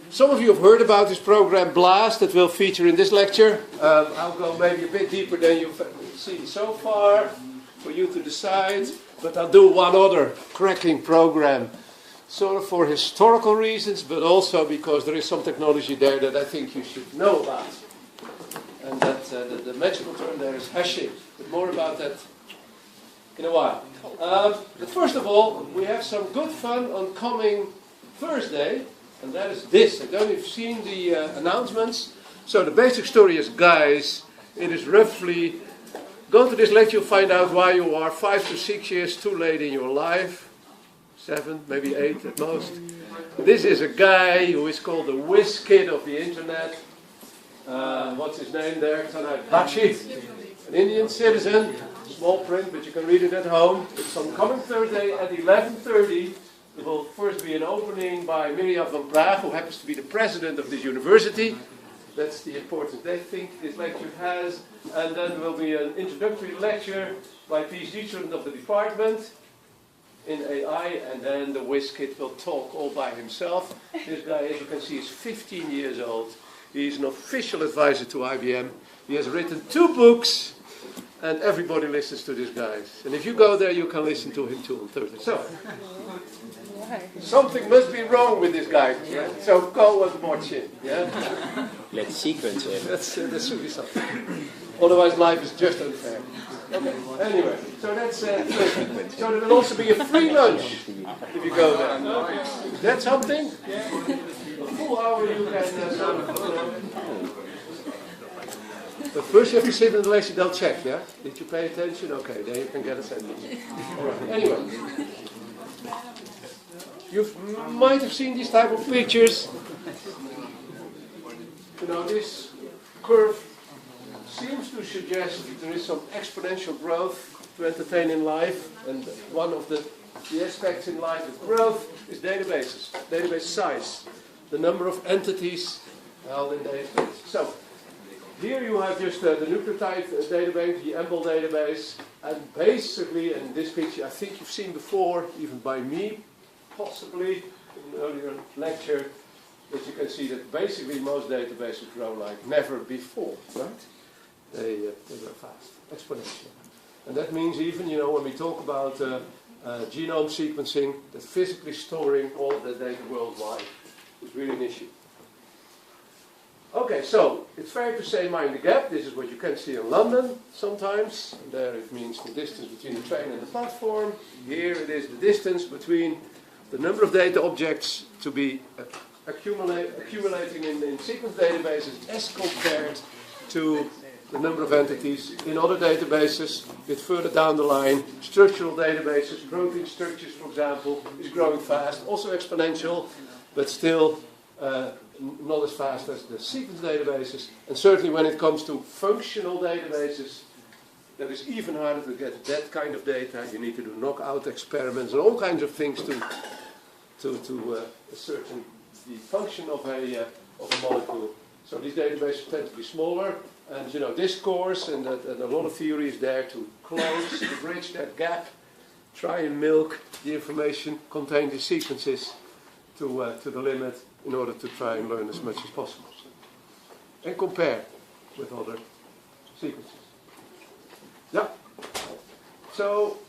Some of you have heard about this program BLAST that will feature in this lecture. I'll go maybe a bit deeper than you've seen so far for you to decide, but I'll do one other cracking program, sort of for historical reasons, but also because there is some technology there that I think you should know about. And that the magical term there is hashing, but more about that in a while. But first of all, we have some good fun on coming Thursday, and that is this. I don't know if you've seen the announcements. So the basic story is, guys, it is roughly, go to this lecture, you'll find out why you are 5 to 6 years too late in your life. 7, maybe 8 at most. This is a guy who is called the whiz kid of the internet. What's his name there? Bakshi, an Indian citizen. Small print, but you can read it at home. It's on coming Thursday at 11:30. There will first be an opening by Mirjam van Praag, who happens to be the president of this university. That's the importance they think this lecture has. And then there will be an introductory lecture by a PhD student of the department in AI, and then the whiz kid will talk all by himself. This guy, as you can see, is 15 years old. He's an official advisor to IBM. He has written 2 books. And everybody listens to these guys. And if you go there, you can listen to him too on Thursday. So, something must be wrong with this guy. Yeah? So go and watch him. Yeah? Let's sequence him. That should be something. Otherwise, life is just unfair. Okay. Anyway, so that's Thursday. So there will also be a free lunch if you go there. Is that something? A full hour you can. But first you have to sit in the lecture, they'll check, yeah? Did you pay attention? Okay, then you can get a sentence. Alright, anyway. You might have seen these type of pictures. You know, this curve seems to suggest that there is some exponential growth to entertain in life. And one of the aspects in life of growth is databases, database size, the number of entities held in databases. So, here you have just the nucleotide database, the EMBL database, and basically, in this picture, I think you've seen before, even by me, possibly, in an earlier lecture, that you can see that basically most databases grow like never before, right? They grow fast, exponentially. And that means even, you know, when we talk about genome sequencing, that physically storing all of the data worldwide is really an issue. Okay, so it's fair to say mind the gap. This is what you can see in London sometimes. There it means the distance between the train and the platform. Here it is the distance between the number of data objects to be accumulating in sequence databases as compared to the number of entities in other databases. A bit further down the line, structural databases, protein structures, for example, is growing fast, also exponential, but still not as fast as the sequence databases. And certainly when it comes to functional databases, that is even harder to get that kind of data. You need to do knockout experiments and all kinds of things to ascertain the function of a molecule. So these databases tend to be smaller, and you know this course and a lot of theory is there to close, to bridge that gap, try and milk the information contained in sequences to the limit, in order to try and learn as much as possible. And compare with other sequences. Yeah. So,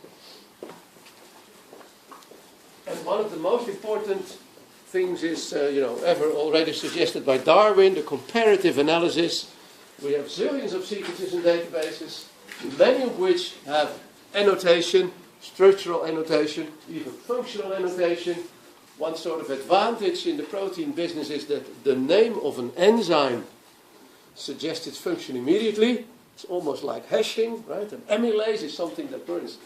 and one of the most important things is, ever already suggested by Darwin, the comparative analysis. We have zillions of sequences in databases, many of which have annotation, structural annotation, even functional annotation. One sort of advantage in the protein business is that the name of an enzyme suggests its function immediately. It's almost like hashing, right? An amylase is something that burns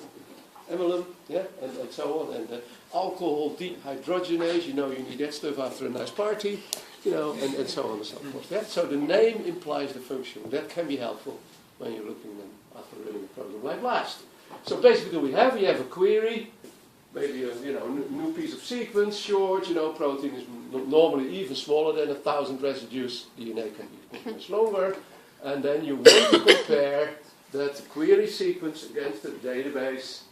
amylin, yeah, and so on. And alcohol dehydrogenase, you need that stuff after a nice party, and so on and so forth. Yeah? So the name implies the function. That can be helpful when you're looking after running a program like BLAST. So basically we have a query. Maybe a new piece of sequence, short, protein is normally even smaller than 1,000 residues. DNA can be much longer. And then you want to compare that query sequence against a database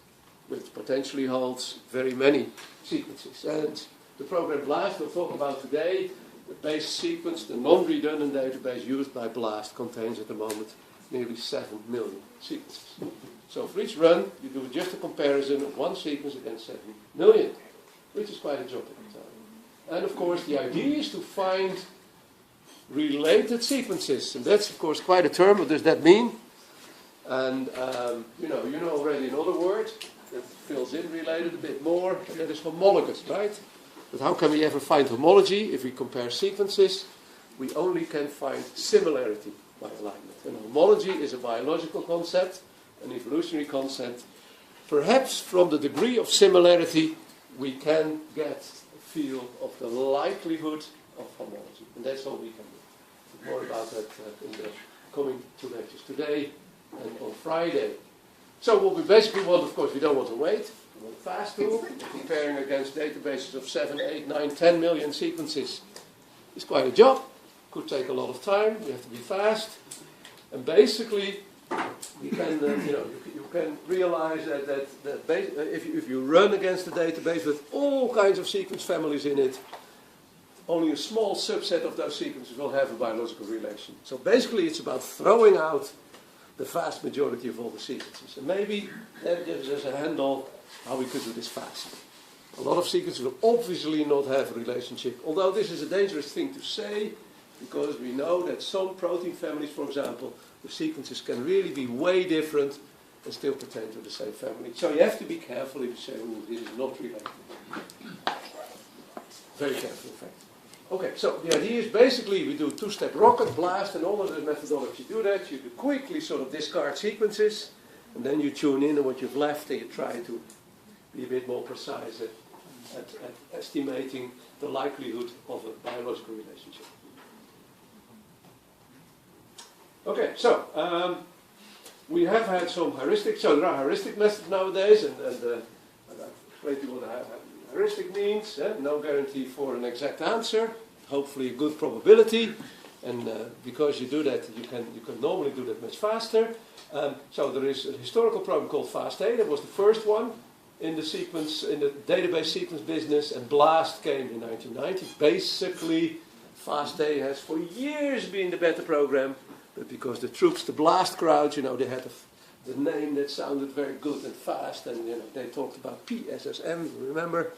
which potentially holds very many sequences. And the program BLAST we'll talk about today The base sequence, the non-redundant database used by BLAST, contains at the moment nearly 7 million sequences. So for each run, you do just a comparison of one sequence against 7 million, which is quite a job at the time. And of course, the idea is to find related sequences. And that's, of course, quite a term. What does that mean? And you know already another word that fills in related a bit more, and that is homologous, right? But how can we ever find homology if we compare sequences? We only can find similarity by alignment. And homology is a biological concept, an evolutionary concept. Perhaps from the degree of similarity, we can get a feel of the likelihood of homology. And that's all we can do. More about that in the coming 2 lectures today and on Friday. So what we basically want, of course, we don't want to wait. We want a fast tool. Comparing against databases of 7, 8, 9, 10 million sequences is quite a job. Could take a lot of time. You have to be fast. And basically, you can, you can realize that if you run against a database with all kinds of sequence families in it, only a small subset of those sequences will have a biological relation. So basically, it's about throwing out the vast majority of all the sequences. And maybe that gives us a handle how we could do this fast. A lot of sequences will obviously not have a relationship, although this is a dangerous thing to say, because we know that some protein families, for example, the sequences can really be way different and still pertain to the same family. So you have to be careful if you say, this is not related. Very careful, in fact. Okay, so the idea is basically we do a 2-step rocket, BLAST, and all of the methodology do that. You do quickly sort of discard sequences, and then you tune in on what you've left, and you try to be a bit more precise at estimating the likelihood of a biological relationship. Okay, so we have had some heuristic. So there are heuristic methods nowadays, and I'll explain to you what a heuristic means. No guarantee for an exact answer. Hopefully, a good probability, and because you do that, you can normally do that much faster. So there is a historical program called FAST-A. That was the first one in the database sequence business, and BLAST came in 1990. Basically, FAST-A has for years been the better program. But because the troops, the BLAST crowd, they had the name that sounded very good and fast, and they talked about PSSM, remember,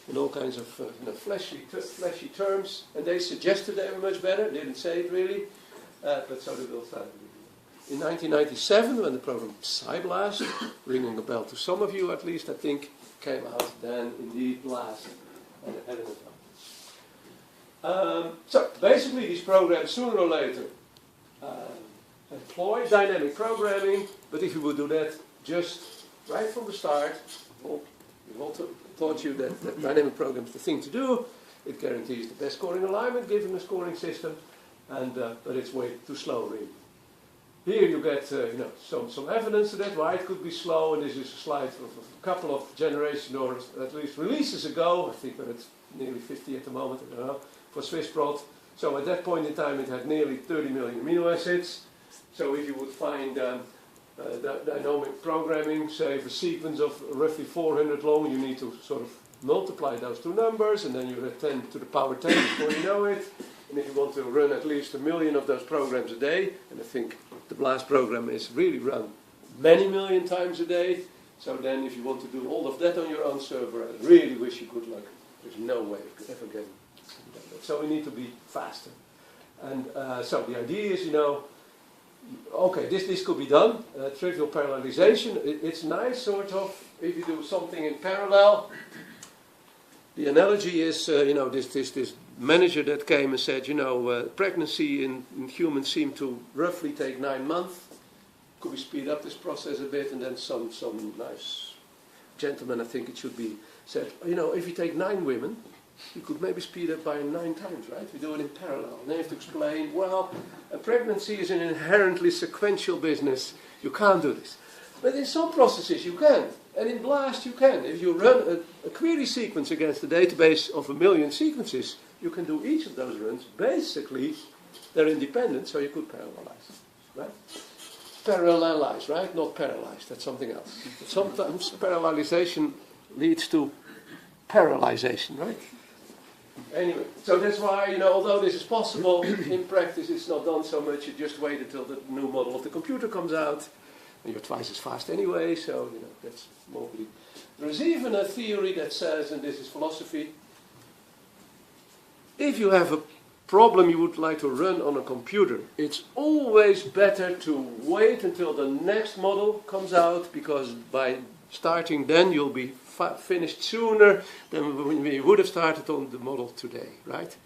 in all kinds of flashy terms, and they suggested they were much better. Didn't say it really, but so they will start. In 1997, when the program PsyBlast, ringing a bell to some of you at least, I think, came out, then indeed BLAST had an advantage. So basically, these programs sooner or later employ dynamic programming, but if you would do that just right from the start, well, we've also taught you that dynamic programming is the thing to do. It guarantees the best scoring alignment given the scoring system, and but it's way too slow really. Here you get some evidence to that why it could be slow, and this is a slide of a couple of generations or at least releases ago. I think we're at nearly 50 at the moment, I don't know, for SwissProt. So at that point in time it had nearly 30 million amino acids. So if you would find dynamic programming, say for a sequence of roughly 400 long, you need to sort of multiply those two numbers, and then you're at 10 to the power 10 before you know it. And if you want to run at least 1 million of those programs a day, and I think the BLAST program is really run many million times a day, so then if you want to do all of that on your own server, I really wish you good luck. There's no way of ever getting that. So we need to be faster. And so the idea is, okay, this could be done. Trivial parallelization, it's nice sort of if you do something in parallel. The analogy is, this manager that came and said, pregnancy in humans seemed to roughly take 9 months. Could we speed up this process a bit? And then some nice gentleman, I think it should be, said, if you take 9 women, you could maybe speed up by 9 times, right? We do it in parallel. And they have to explain, well, a pregnancy is an inherently sequential business. You can't do this. But in some processes you can. And in BLAST you can. If you run a query sequence against a database of 1 million sequences, you can do each of those runs. Basically, they're independent, so you could parallelize, right? Parallelize, right? Not paralyze. That's something else. But sometimes parallelization leads to parallelization, right? Anyway, so that's why, you know, although this is possible, in practice it's not done so much. You just wait until the new model of the computer comes out, and you're twice as fast anyway, so, you know, that's mostly. There's even a theory that says, and this is philosophy, if you have a problem you would like to run on a computer, it's always better to wait until the next model comes out, because by starting then you'll be finished sooner than when we would have started on the model today, right?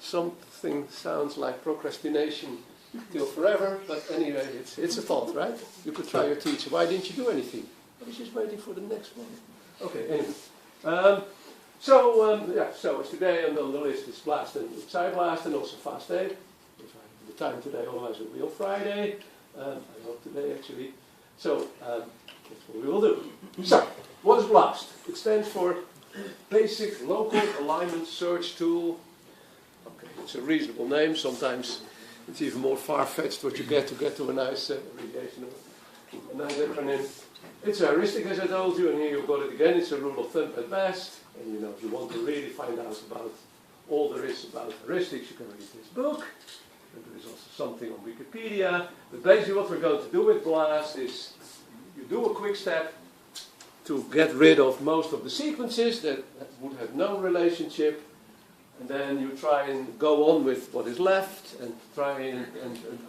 Something sounds like procrastination till forever, but anyway, it's a thought, right? You could try your teacher, why didn't you do anything? I was just waiting for the next one. Okay, anyway. So as today on the list is Blast and Psyblast and also Fast Day. The time today otherwise it will be on Friday. I hope today actually. So that's what we will do. So, what is BLAST? It stands for Basic Local Alignment Search Tool. Okay, it's a reasonable name. Sometimes it's even more far-fetched what you get to a nice abbreviation, a nice acronym. It's a heuristic, as I told you, and here you've got it again. It's a rule of thumb at best. And you know, if you want to really find out about all there is about heuristics, you can read this book. And there is also something on Wikipedia. But basically what we're going to do with BLAST is you do a quick step to get rid of most of the sequences that would have no relationship, and then you try and go on with what is left and try and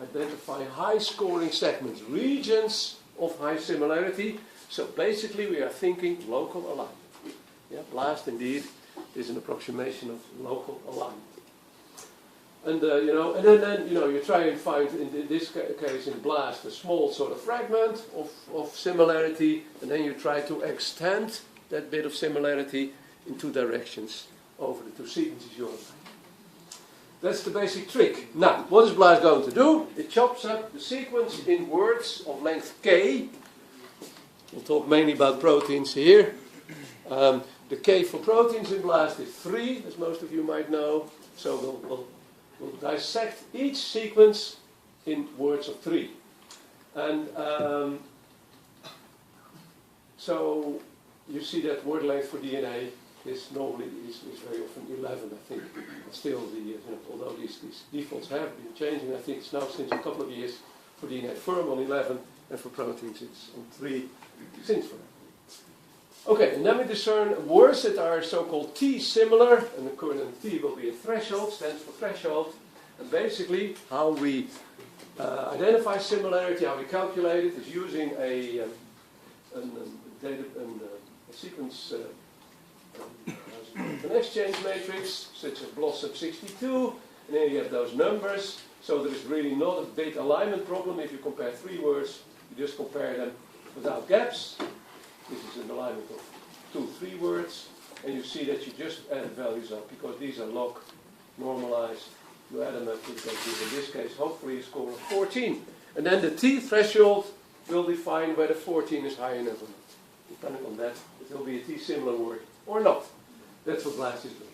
identify high scoring segments, regions of high similarity. So basically we are thinking local alignment. Yeah, BLAST indeed is an approximation of local alignment. And you know, and then you know, you try and find, in this case in BLAST, a small sort of fragment of similarity, and then you try to extend that bit of similarity in two directions over the two sequences you're on. That's the basic trick. Now, what is BLAST going to do? It chops up the sequence in words of length k. We'll talk mainly about proteins here. The k for proteins in BLAST is 3, as most of you might know. So we'll dissect each sequence in words of 3. And so you see that word length for DNA is normally is very often 11, I think. But still, although these defaults have been changing, I think it's now since a couple of years for DNA firm on 11, and for proteins it's on 3 since forever. Okay, and then we discern words that are so-called T-similar, and the current T will be a threshold, stands for threshold. And basically, how we identify similarity, how we calculate it, is using a sequence, an exchange matrix, such as BLOSUP 62, and then you have those numbers. So there is really not a big alignment problem if you compare 3 words. You just compare them without gaps. This is an alignment of 2, 3 words, and you see that you just add values up because these are log normalized. You add them up, you can give in this case hopefully a score of 14. And then the T threshold will define whether 14 is high enough or not. Depending on that, it will be a T similar word or not. That's what BLAST is doing.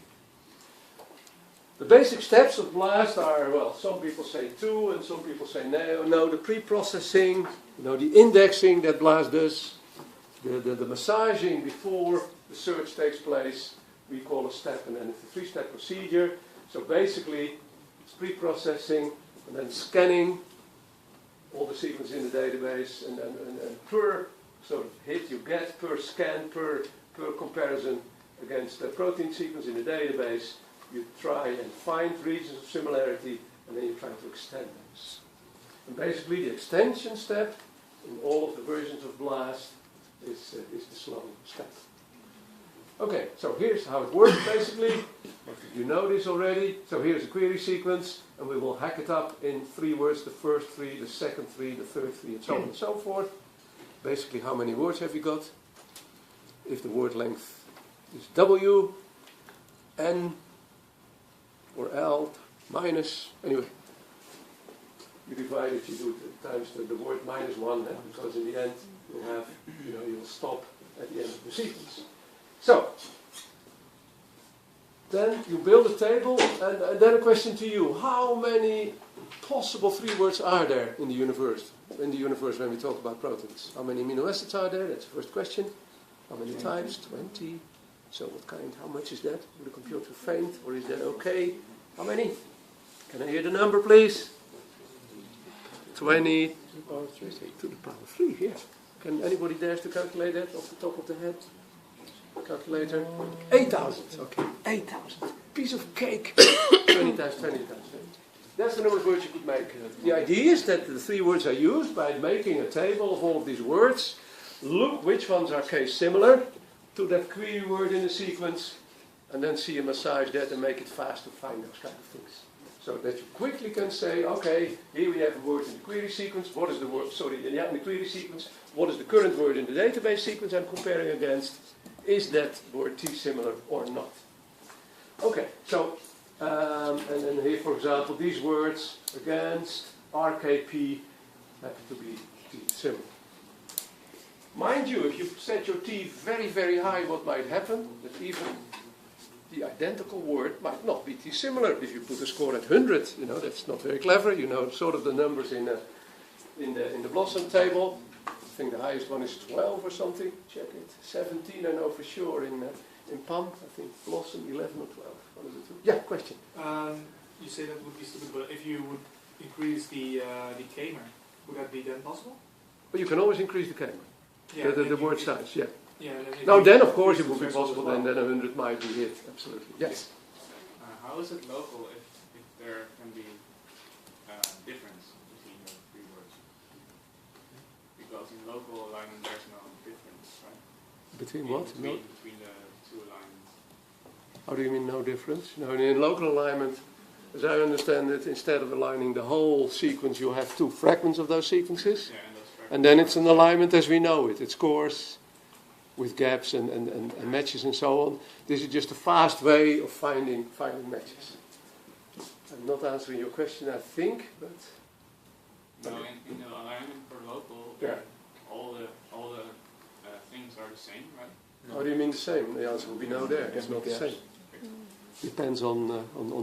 The basic steps of BLAST are, well, some people say 2 and some people say no. The pre-processing, the indexing that BLAST does, the massaging before the search takes place, we call a step, and then it's a 3-step procedure. So basically, it's pre-processing and then scanning all the sequences in the database, and per sort of hit you get, per scan, per comparison against the protein sequence in the database, you try and find regions of similarity, and then you try to extend those. And basically, the extension step in all of the versions of BLAST is the slow step. Okay, so here's how it works basically. Most of you know this already. So here's a query sequence, and we will hack it up in 3 words, the first 3, the second 3, the third 3, and so on and so forth. Basically, how many words have you got? If the word length is W, N, or L, minus, anyway. You divide it, you do it times the word -1, because in the end, you'll have, you'll stop at the end of the sequence. So, then you build a table, and then a question to you. How many possible 3 words are there in the universe? In the universe when we talk about proteins. How many amino acids are there? That's the first question. How many types? 20. So what kind, how much is that? Will the computer faint, or is that okay? How many? Can I hear the number, please? 20 to the power 3, yes. Can anybody dare to calculate that off the top of the head? Calculator? 8,000, okay, 8,000. Piece of cake. 20 times 20 times 20. That's the number of words you could make. The idea is that the 3 words are used by making a table of all of these words. Look which ones are case similar to that query word in the sequence, and then see and massage that and make it fast to find those kind of things. So that you quickly can say, okay, here we have a word in the query sequence. What is the word, in the query sequence, what is the current word in the database sequence I'm comparing against? Is that word T similar or not? Okay, so, and then here, for example, these words against RKP happen to be T similar. Mind you, if you set your T very, very high, what might happen? That even the identical word might not be T similar. If you put a score at 100, you know, that's not very clever. You know sort of the numbers in the Blossom table. I think the highest one is 12 or something. Check it. 17, I know for sure in PAM. I think Blossom 11 or 12. One of the two. Yeah, question. You say that would be stupid, but if you would increase the Kamer, would that be then possible? But you can always increase the camera. Yeah, The word size, yeah. Yeah. Now then, of course, it would be possible, and then 100 might be hit. Absolutely. Yes. How is it local if there can be difference between the 3 words? Because in local alignment there's no difference, right? Between what? Between the 2 alignments. How do you mean no difference? No, in local alignment, as I understand it, instead of aligning the whole sequence, you have 2 fragments of those sequences. Yeah, And then it's an alignment as we know it. It scores with gaps and matches and so on. This is just a fast way of finding matches. I'm not answering your question, I think, but... No, in the alignment for local, Yeah. all the things are the same, right? How do you mean the same? The answer will be no there. It's not the same. Depends on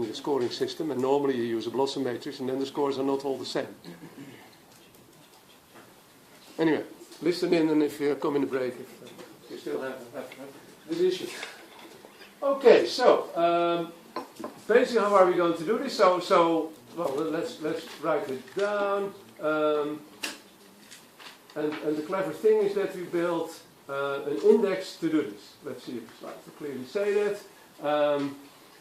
your scoring system, and normally you use a Blossom matrix, and then the scores are not all the same. Anyway, listen in, and if you come in the break, if you still have this issue. Okay, so basically, how are we going to do this? So well, let's write it down. And the clever thing is that we built an index to do this. Let's see if I can clearly say that.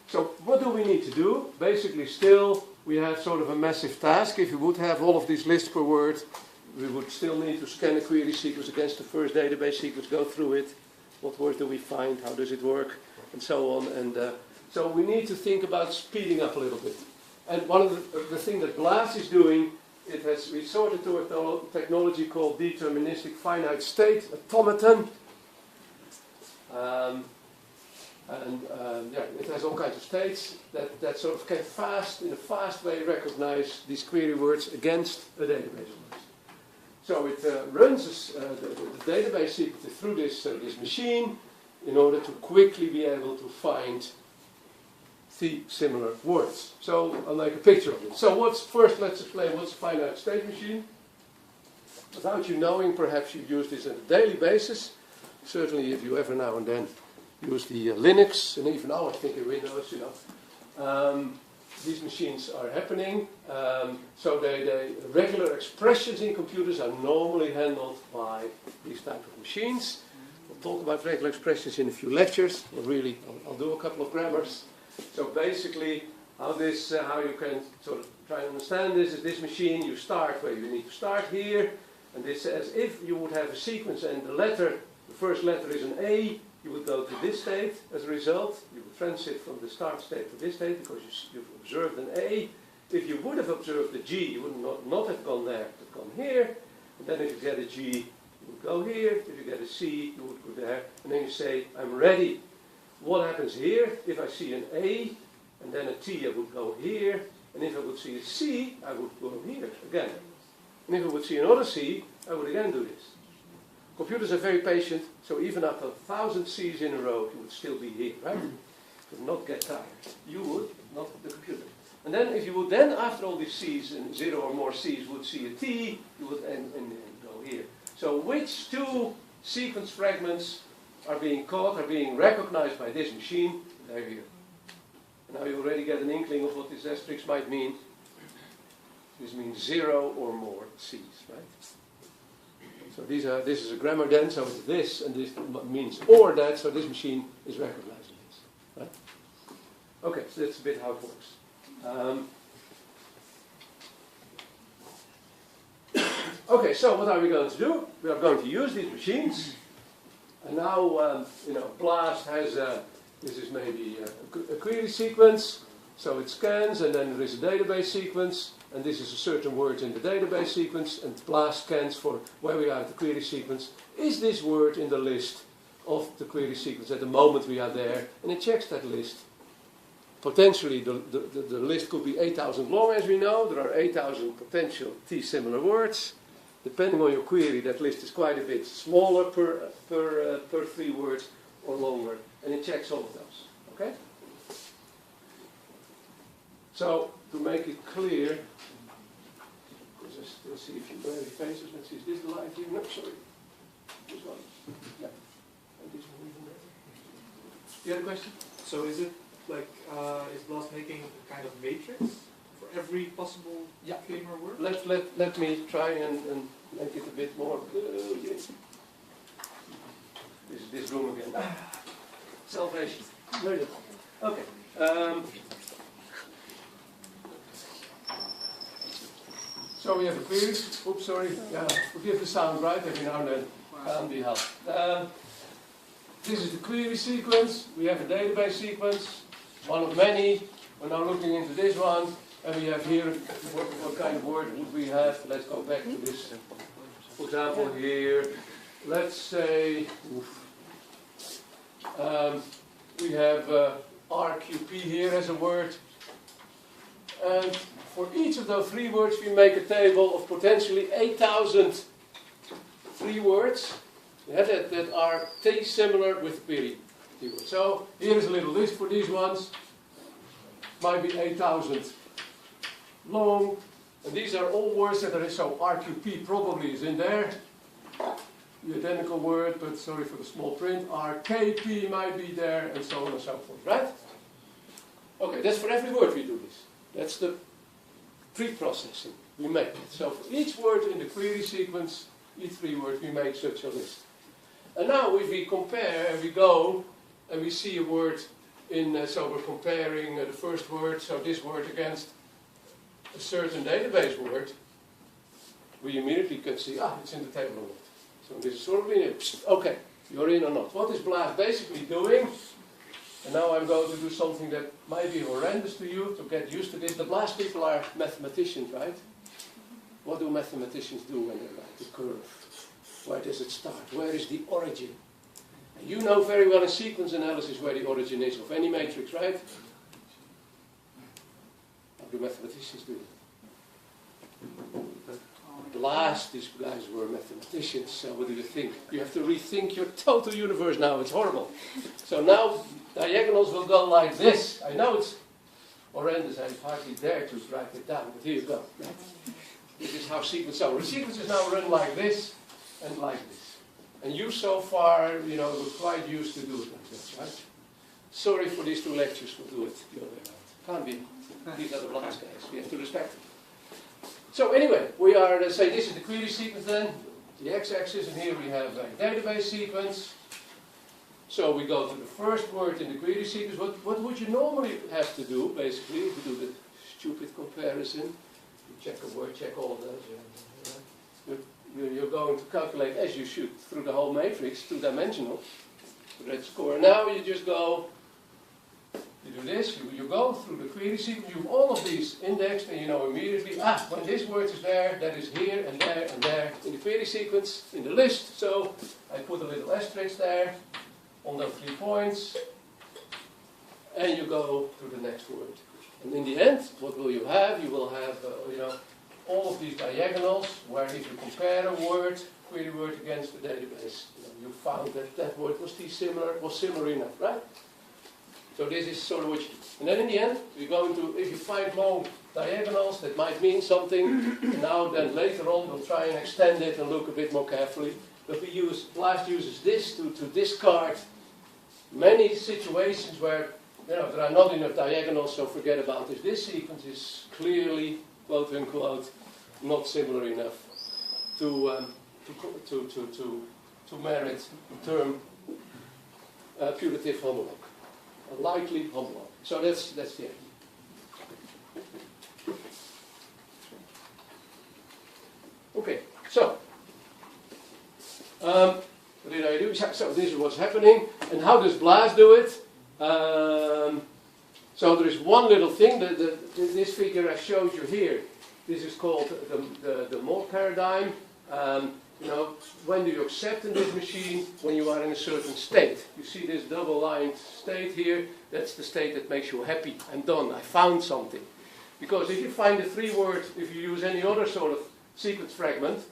So what do we need to do? Basically, still we have sort of a massive task. If you would have all of these lists per word, we would still need to scan a query sequence against the first database sequence, go through it. What word do we find? How does it work? And so on. And so we need to think about speeding up a little bit. And one of the thing that BLAST is doing, it has resorted to a technology called deterministic finite state automaton. It has all kinds of states that sort of can in a fast way recognize these query words against a database word. So it runs the database sequence through this machine in order to quickly be able to find the similar words. So I'll make a picture of it. So first let's explain what's a finite state machine. Without you knowing, perhaps you use this on a daily basis. Certainly if you ever now and then use the Linux, and even now I think in Windows, you know. These machines are happening, so regular expressions in computers are normally handled by these type of machines. We'll talk about regular expressions in a few lectures. I'll do a couple of grammars. So basically, how you can sort of try and understand this is this machine. You start where you need to start here, and this says if you would have a sequence and the first letter is an A. You would go to this state as a result. You would transit from the start state to this state because you've observed an A. If you would have observed a G, you would not have gone there, but gone here. And then if you get a G, you would go here. If you get a C, you would go there. And then you say, I'm ready. What happens here? If I see an A and then a T, I would go here. And if I would see a C, I would go here again. And if I would see another C, I would again do this. Computers are very patient, so even after 1,000 C's in a row, you would still be here, right? You would not get tired. You would, not the computer. And then, if you would then, after all these C's and 0 or more C's, would see a T, you would and go here. So which 2 sequence fragments are being caught, are being recognized by this machine. They're here. Now you already get an inkling of what this asterisk might mean. This means 0 or more C's, right? So this is a grammar then, so it's this, and this means or that, so this machine is recognizing this, right? Okay, so that's a bit how it works. Okay, so what are we going to do? We are going to use these machines, and now, BLAST has, this is maybe a query sequence, so it scans, and then there is a database sequence, and this is a certain word in the database sequence, and BLAST scans for where we are at the query sequence. Is this word in the list of the query sequence at the moment we are there? And it checks that list. Potentially, the list could be 8,000 long, as we know. There are 8,000 potential T-similar words. Depending on your query, that list is quite a bit smaller per 3 words or longer, and it checks all of those. Okay? So, to make it clear, because I still see a few blurry faces. Let's see, is this the live view? No, sorry. This one. Yeah. And this one even better. You had a question? So is it like, is BLAST making a kind of matrix for every possible Kramer word? Let me try and make it a bit more. This room again. Salvation. Very good. Okay. So we have a query. Oops, sorry. Yeah, forgive the sound, right? Every now and then. Can't be helped. This is the query sequence. We have a database sequence. One of many. We're now looking into this one. And we have here, what kind of word would we have? Let's go back to this. For example, here, let's say, we have RQP here as a word. And for each of those 3 words, we make a table of potentially 8,000 3 words that are T-similar with query keywords. So here is a little list for these ones. Might be 8,000 long. And these are all words that are, so RQP probably is in there. The identical word, but sorry for the small print. RKP might be there, and so on and so forth, right? Okay, that's for every word we do this. That's the pre-processing. We make it. So for each word in the query sequence, each 3 words, we make such a list. And now if we compare, and we go, and we see a word in, so we're comparing the first word, so this word against a certain database word, we immediately can see, it's in the table or not. So this is sort of in it. Okay, you're in or not. What is BLAST basically doing? And now I'm going to do something that might be horrendous to you, to get used to this. The BLAST people are mathematicians, right? What do mathematicians do when they write the curve? Where does it start? Where is the origin? And you know very well in sequence analysis where the origin is of any matrix, right? How do mathematicians do it? BLAST, these guys were mathematicians, so what do you think? You have to rethink your total universe now, it's horrible. So now diagonals will go like this. I know it's horrendous, I hardly dare to write it down, but here you go. Right? This is how sequence, so the sequence is now run like this and like this. And you so far, were quite used to do it like this, right? Sorry for these 2 lectures, we'll do it the other way around. Can't be. These are the BLAST guys, we have to respect them. So anyway, we are, let's say this is the query sequence then, the x-axis, and here we have a database sequence. So we go to the first word in the query sequence. What would you normally have to do, basically, if you do the stupid comparison? You check a word, check all of those. You're going to calculate, as you should, through the whole matrix, 2-dimensional, for that score. Now you just go, you do this, you go through the query sequence, you have all of these indexed, and you know immediately, when this word is there, that is here and there and there in the query sequence, in the list. So I put a little asterisk there on those 3 points, and you go to the next word. And in the end, what will you have? You will have, all of these diagonals, where if you compare a word, query word against the database, you found that that word was similar enough, right? So this is sort of what you do. And then in the end, we're going to, if you find long diagonals, that might mean something. And now then later on, we'll try and extend it and look a bit more carefully. but BLAST uses this to discard many situations where there are not enough diagonals, so forget about this. This sequence is clearly, quote unquote, not similar enough to merit the term putative homolog, a likely homolog. So that's the idea. Okay, so what did I do? So this is what's happening, and how does BLAST do it? So there is one little thing. This figure I showed you here. This is called the mode paradigm. When do you accept in this machine? When you are in a certain state. You see this double-lined state here. That's the state that makes you happy. I'm done. I found something. Because if you find a three-word, if you use any other sort of sequence fragment,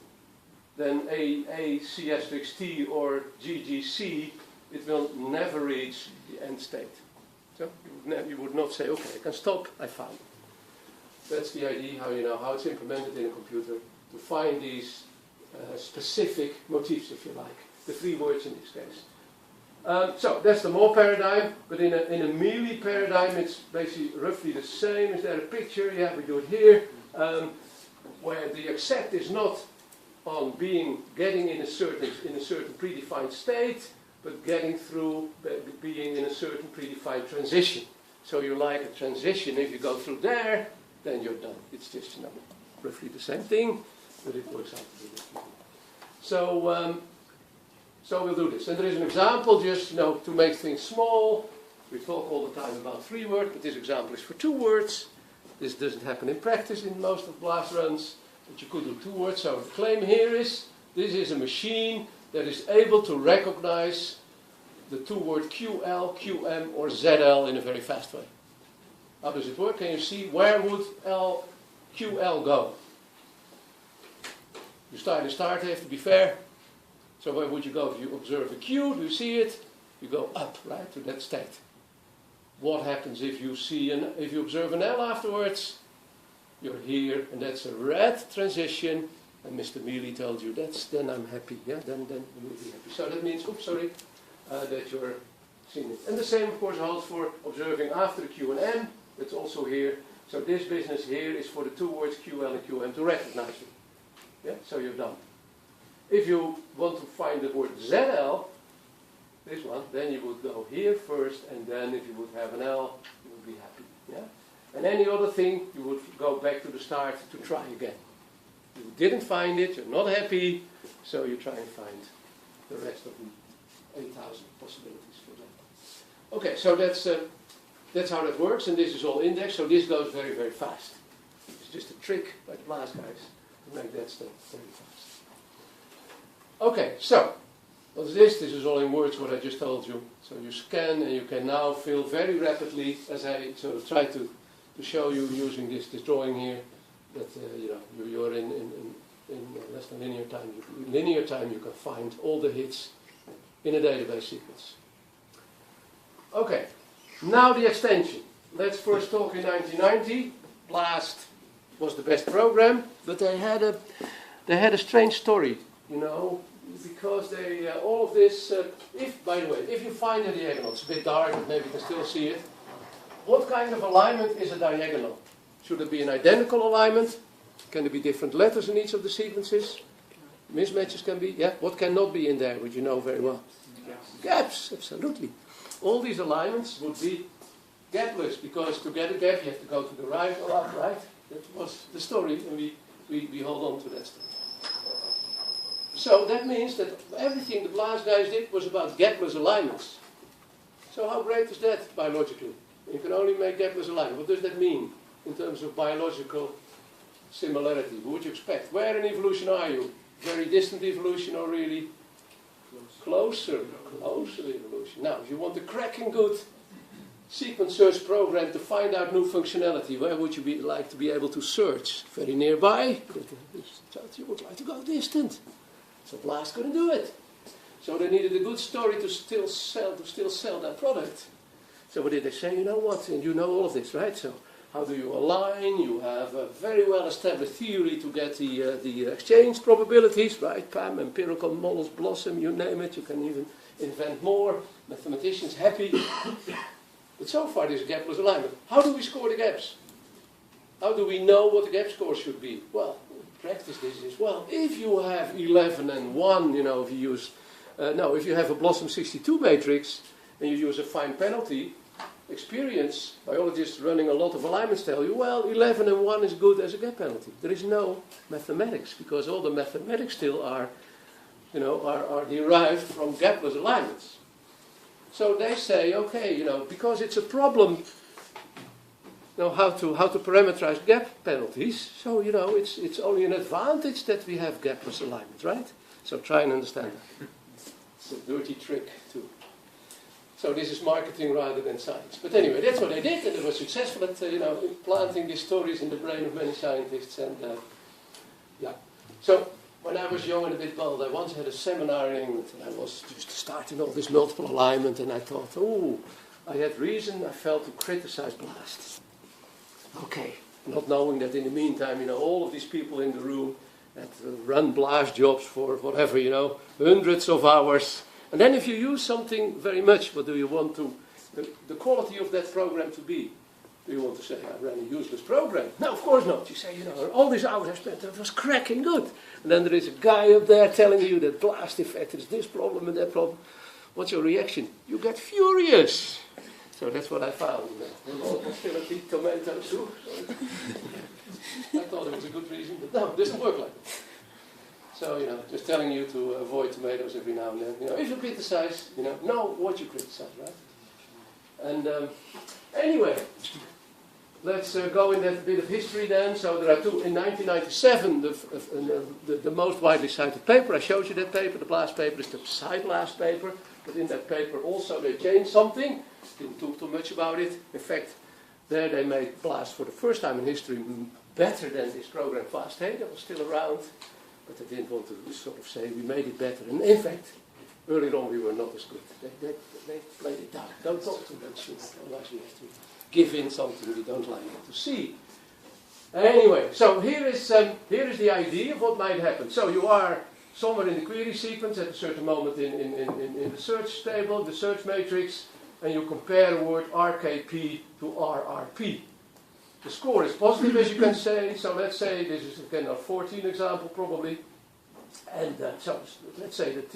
then AC'T or GGC, it will never reach the end state. So you would not say, okay, I can stop, I found. That's the idea, how it's implemented in a computer to find these specific motifs, if you like, the three words in this case. So that's the more paradigm, but in a melee paradigm, it's basically roughly the same. Is there a picture? Yeah, we do it here, where the accept is not on getting in a certain predefined state, but getting through being in a certain predefined transition. So you like a transition. If you go through there, then you're done. It's just roughly the same thing, but it works out to be different. So we'll do this. And there is an example just to make things small. We talk all the time about three words, but this example is for 2 words. This doesn't happen in practice in most of BLAST runs, but you could do 2 words. So the claim here is this is a machine that is able to recognize the 2-word QL, QM, or ZL in a very fast way. How does it work? Can you see where would QL go? You start, you have to be fair. So where would you go? If you observe a Q, do you see it? You go up, right, to that state. What happens if you observe an L afterwards? You're here, and that's a red transition. And Mr. Mealy told you then I'm happy. Yeah, then you will be happy. So that means, that you're seeing it. And the same, of course, holds for observing after the Q and M. That's also here. So this business here is for the 2 words QL and QM to recognize it. Yeah, so you're done. If you want to find the word ZL, this one, then you would go here first, and then if you would have an L, you would be happy. Yeah? And any other thing, you would go back to the start to try again. You didn't find it, you're not happy, so you try and find the rest of the 8,000 possibilities for that. Okay, so that's how that works, and this is all indexed, so this goes very, very fast. It's just a trick by the BLAST guys to make that stuff very fast. Okay, so what is this? This is all in words what I just told you. So you scan and you can now fill very rapidly, as I sort of tried to show you using this drawing here, that you're in less than linear time. In linear time you can find all the hits in a database sequence. Okay, now the extension. Let's first talk in 1990. BLAST was the best program, but they had a strange story, because they all of this. By the way, if you find a diagonal, it's a bit dark, but maybe you can still see it. What kind of alignment is a diagonal? Should it be an identical alignment? Can there be different letters in each of the sequences? Mismatches can be. Yeah. What cannot be in there, which you know very well? Gaps, absolutely. All these alignments would be gapless, because to get a gap you have to go to the right or up, right? That was the story, and we hold on to that story. So that means that everything the BLAST guys did was about gapless alignments. So how great is that biologically? You can only make gapless alignment. What does that mean in terms of biological similarity? What would you expect? Where in evolution are you? Very distant evolution or really closer evolution? Now, if you want a cracking good sequence search program to find out new functionality, where would you like to be able to search? Very nearby? You would like to go distant. So BLAST couldn't do it. So they needed a good story to still sell that product. So what did they say? You know what? And you know all of this, right? So How do you align? You have a very well established theory to get the exchange probabilities, right? PAM, empirical models, Blossom, you name it. You can even invent more. Mathematicians happy. But so far this gapless alignment. How do we score the gaps? How do we know what the gap score should be? Well, practice this is, well, if you have 11 and 1, you know, if you use, if you have a Blossom 62 matrix and you use a fine penalty, experience, biologists running a lot of alignments tell you, well, 11 and 1 is good as a gap penalty. There is no mathematics, because all the mathematics still are, you know, are derived from gapless alignments. So they say, okay, you know, because it's a problem, you know, how to parameterize gap penalties. So, you know, it's only an advantage that we have gapless alignments, right? So try and understand that. It's a dirty trick too. So this is marketing rather than science. But anyway, that's what they did, and they were successful at, you know, implanting these stories in the brain of many scientists. And yeah. So when I was young and a bit bold, I once had a seminar in England, and I was just starting all this multiple alignment, and I thought, oh, I had reason, I felt, to criticize BLAST. Okay, not knowing that in the meantime, you know, all of these people in the room that run BLAST jobs for whatever, you know, hundreds of hours. And then if you use something very much, what do you want to, the quality of that program to be? Do you want to say, I ran a useless program? No, of course not. You say, you know, all these hours I spent, it was cracking good. And then there is a guy up there telling you that BLAST affected this problem and that problem. What's your reaction? You get furious. So that's what I found. Hostility, tomato soup. I thought it was a good reason, but no, it doesn't work like that. So, you know, just telling you to avoid tomatoes every now and then. You know, if you criticize, you know what you criticize, right? And anyway, let's go in that bit of history then. So there are two. In 1997, the most widely cited paper, I showed you that paper, the BLAST paper, is the PSI-BLAST paper. But in that paper also they changed something. Didn't talk too much about it. In fact, there they made BLAST for the first time in history better than this program FAST-8 that was still around. But they didn't want to sort of say we made it better. And in fact, earlier on we were not as good. They played it down. Don't talk too much, otherwise we have to give in something we don't like to see. Anyway, so here is the idea of what might happen. So you are somewhere in the query sequence at a certain moment in the search table, the search matrix, and you compare the word RKP to RRP. The score is positive, as you can say. So let's say this is again a 14 example probably. And so let's say that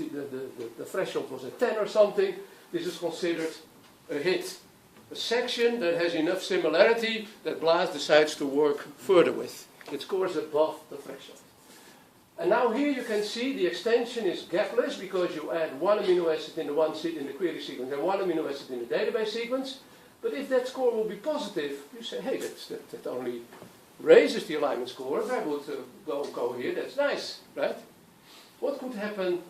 the threshold was at 10 or something. This is considered a hit. A section that has enough similarity that BLAST decides to work further with. It scores above the threshold. And now here you can see the extension is gapless because you add one amino acid in the query sequence and one amino acid in the database sequence. But if that score will be positive, you say, hey, that only raises the alignment score. If I would go here, that's nice, right? What could happen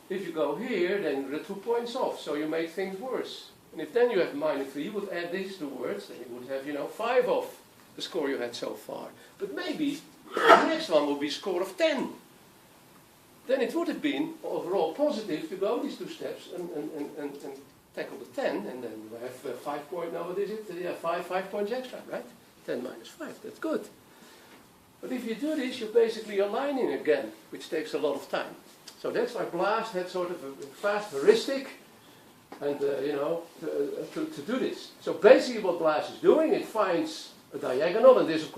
if you go here, then you're 2 points off, so you make things worse. And if then you have -3, you would add these two words, then you would have, 5 off the score you had so far. But maybe the next one will be a score of 10. Then it would have been overall positive to go these two steps and tackle the 10, and then you have 5 points, now what is it? 5 points extra, right? 10 minus 5, that's good. But if you do this, you're basically aligning again, which takes a lot of time. So that's why BLAST had sort of a fast heuristic, and to do this. So basically what BLAST is doing, it finds a diagonal, and this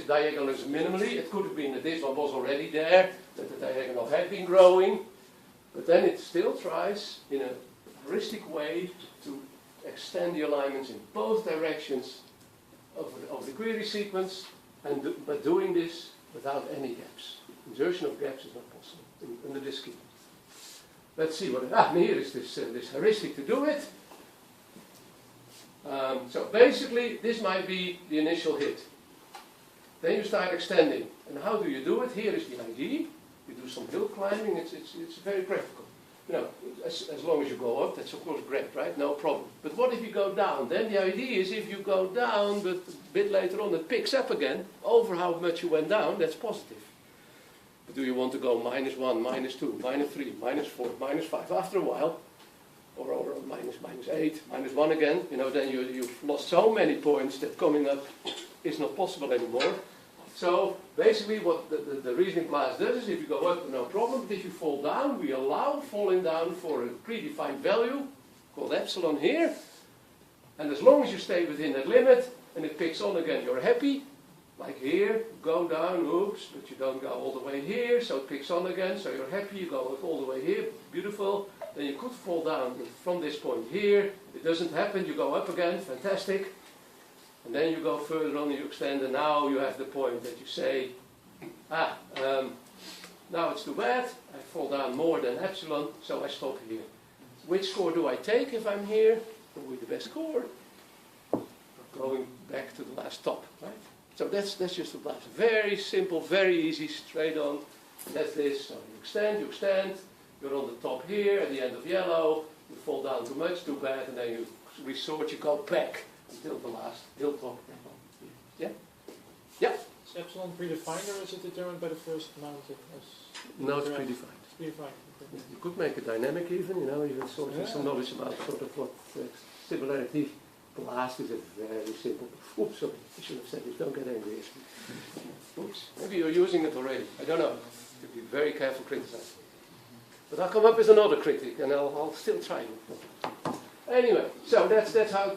diagonal is minimally. It could have been that this one was already there, that the diagonal had been growing, but then it still tries in a heuristic way to extend the alignments in both directions of the query sequence, but doing this without any gaps. Insertion of gaps is not possible under this scheme. Let's see what. Here is this heuristic to do it. So basically, this might be the initial hit. Then you start extending. And how do you do it? Here is the idea. You do some hill climbing. It's very practical. As long as you go up, that's of course great, right? No problem. But what if you go down? Then the idea is if you go down, but a bit later on it picks up again over how much you went down, that's positive. But do you want to go -1, -2, -3, -4, -5? After a while, or minus 8, minus 1 again, then you've lost so many points that coming up is not possible anymore. So basically what the reasoning class does is if you go up, no problem, but if you fall down, we allow falling down for a predefined value called epsilon here. And as long as you stay within that limit and it picks on again, you're happy. Like here, go down, oops, but you don't go all the way here, so it picks on again, so you're happy, you go all the way here, beautiful. Then you could fall down from this point here, it doesn't happen, you go up again, fantastic. And then you go further on, you extend, and now you have the point that you say, now it's too bad, I fall down more than epsilon, so I stop here. Which score do I take if I'm here? Probably the best score. Going back to the last top, right? So that's just the blast. Very simple, very easy, straight on. That's this. So you extend, you're on the top here, at the end of yellow, you fall down too much, too bad, and then you resort, you go back until the last hilltop. Yeah? Yeah? Is epsilon predefined or is it determined by the first mounted? No, it's predefined. It's predefined. Okay. You could make it dynamic even, even sort of some knowledge about sort of what similarity. Blast is a very simple. Oops, sorry, I should have said this. Don't get angry. Oops, maybe you're using it already. I don't know. To be very careful criticizing. But I'll come up with another critic, and I'll still try. Anyway, so that's how.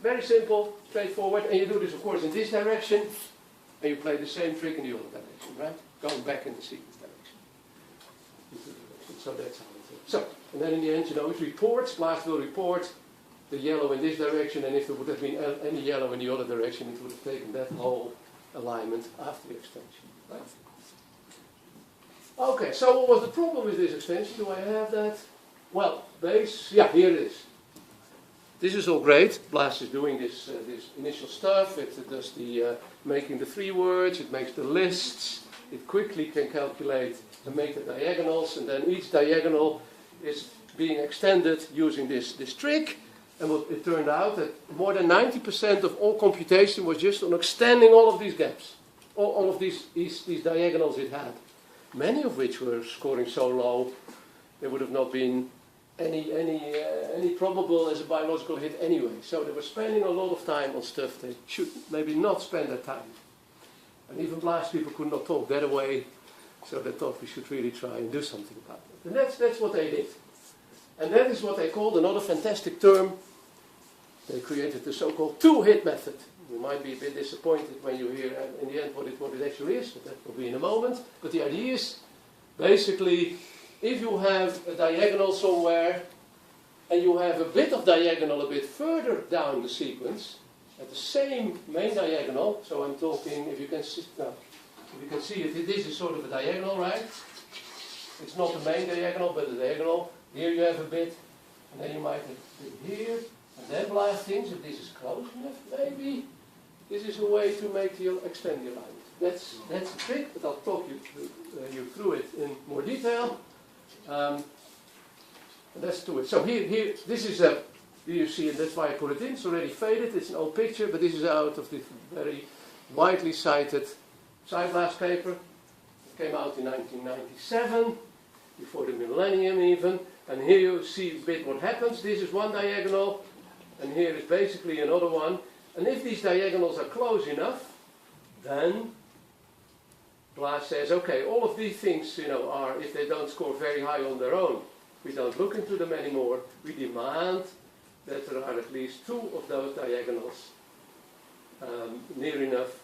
Very simple, straightforward, and you do this, of course, in this direction, and you play the same trick in the other direction, right? Going back in the sequence direction. So that's how it is. So, and then in the end, it reports. Blast will report the yellow in this direction, and if there would have been any yellow in the other direction, it would have taken that whole alignment after the extension. Right? Okay, so what was the problem with this extension? Do I have that? Well, here it is. This is all great. Blast is doing this initial stuff. It does the making the 3 words. It makes the lists. It quickly can calculate and make the diagonals, and then each diagonal is being extended using this trick. And what it turned out that more than 90% of all computation was just on extending all of these gaps, all of these diagonals it had. Many of which were scoring so low, there would have not been any probable as a biological hit anyway. So they were spending a lot of time on stuff they should maybe not spend that time. And even Blast people could not talk that away, so they thought we should really try and do something about it. And that's what they did. And that is what they called another fantastic term. They created the so-called 2-hit method. You might be a bit disappointed when you hear in the end what it actually is, but that will be in a moment. But the idea is, basically, if you have a diagonal somewhere, and you have a bit of diagonal a bit further down the sequence, at the same main diagonal, so I'm talking, if you can see it, this is sort of a diagonal, right? It's not the main diagonal, but the diagonal. Here you have a bit, and then you might have a bit here, and then Blast thinks if this is close enough, maybe this is a way to extend the alignment. That's a trick, but I'll talk you through it in more detail. And let's do it. So here, this is here you see, and that's why I put it in. It's already faded. It's an old picture, but this is out of the very widely cited Blast paper. It came out in 1997, before the millennium even. And here you see a bit what happens. This is one diagonal, and here is basically another one. And if these diagonals are close enough, then Blast says, okay, all of these things, are, if they don't score very high on their own, we don't look into them anymore. We demand that there are at least 2 of those diagonals near enough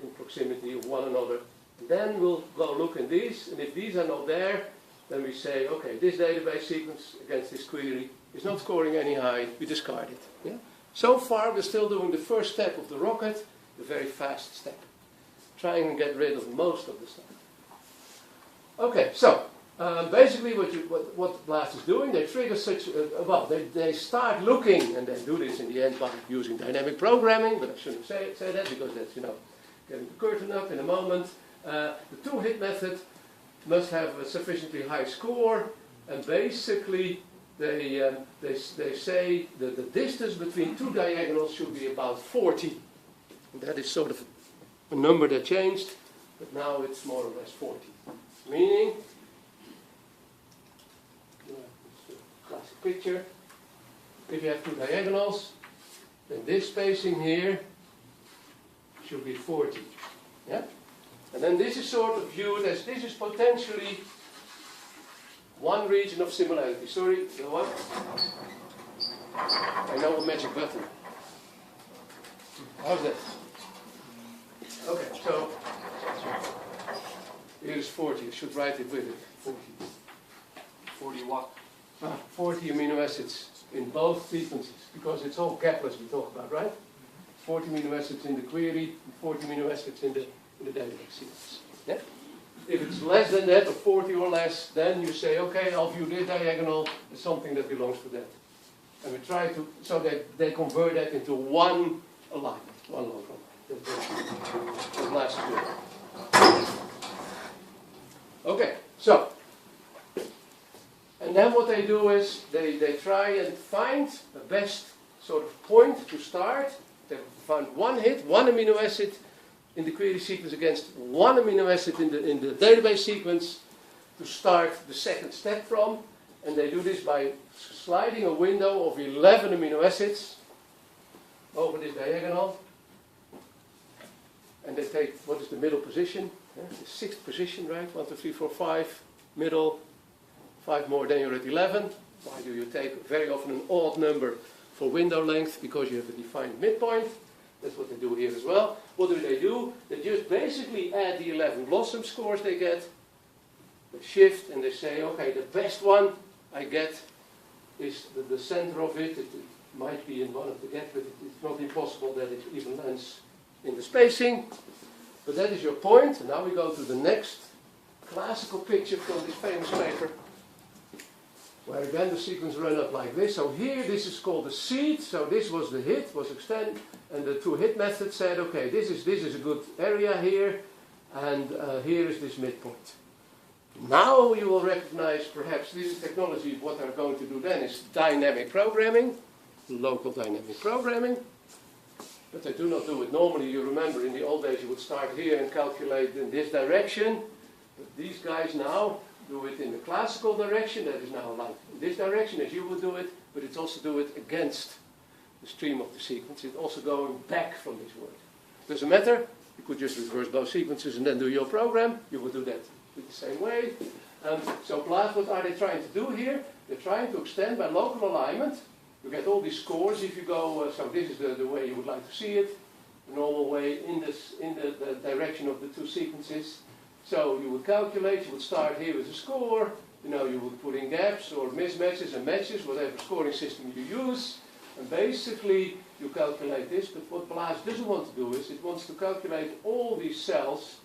in proximity of one another. Then we'll go look in these, and if these are not there, then we say, okay, this database sequence against this query is not scoring any high, we discard it. Yeah? So far, we're still doing the first step of the rocket, the very fast step. Trying to get rid of most of the stuff. Okay, so basically what Blast is doing, they trigger such, they start looking, and they do this in the end by using dynamic programming, but I shouldn't say that because that's, getting the curtain up in a moment. The 2-hit method must have a sufficiently high score, and basically they say that the distance between 2 diagonals should be about 40. And that is sort of a number that changed, but now it's more or less 40. Meaning, classic picture, if you have two diagonals, then this spacing here should be 40. Yeah? And then this is sort of viewed as this is potentially one region of similarity. Sorry, the what? I know a magic button. How's that? Okay, so here's 40. I should write it with it. 40. 40 what? 40 amino acids in both sequences, because it's all gapless we talk about, right? 40 amino acids in the query, 40 amino acids in the database sequence. Yeah? If it's less than that, or 40 or less, then you say, okay, I'll view this diagonal as something that belongs to that. And we try to, so that they convert that into one alignment, one local alignment. That lasts good. Okay, so. And then what they do is they try and find the best sort of point to start. They find one hit, one amino acid in the query sequence against one amino acid in the database sequence to start the second step from. And they do this by sliding a window of 11 amino acids over this diagonal. And they take, what is the middle position? The sixth position, right? 1, 2, 3, 4, 5, middle. 5 more, then you're at 11. Why do you take very often an odd number for window length? Because you have a defined midpoint. That's what they do here as well. What do? They just basically add the 11 blossom scores they get. They shift and they say, okay, the best one I get is the center of it. It might be in one of the gaps, but it's not impossible that it even lands in the spacing. But that is your point. And now we go to the next classical picture from this famous paper, where again the sequence run up like this. So here this is called the seed. So this was the hit, was extend, and the two hit method said, okay, this is a good area here, and here is this midpoint. Now you will recognize perhaps this technology. What they're going to do then is dynamic programming, local dynamic programming. But they do not do it normally. You remember in the old days you would start here and calculate in this direction. But these guys now do it in the classical direction, that is now like in this direction as you would do it, but it's also do it against the stream of the sequence. It's also going back from this word. Doesn't matter, you could just reverse both sequences and then do your program. You would do that the same way. So BLAST, what are they trying to do here? They're trying to extend by local alignment. You get all these scores if you go, so this is the way you would like to see it, the normal way in the direction of the two sequences. So you would calculate, you would start here with a score, you would put in gaps or mismatches and matches, whatever scoring system you use, and basically you calculate this. But what BLAST doesn't want to do is it wants to calculate all these cells.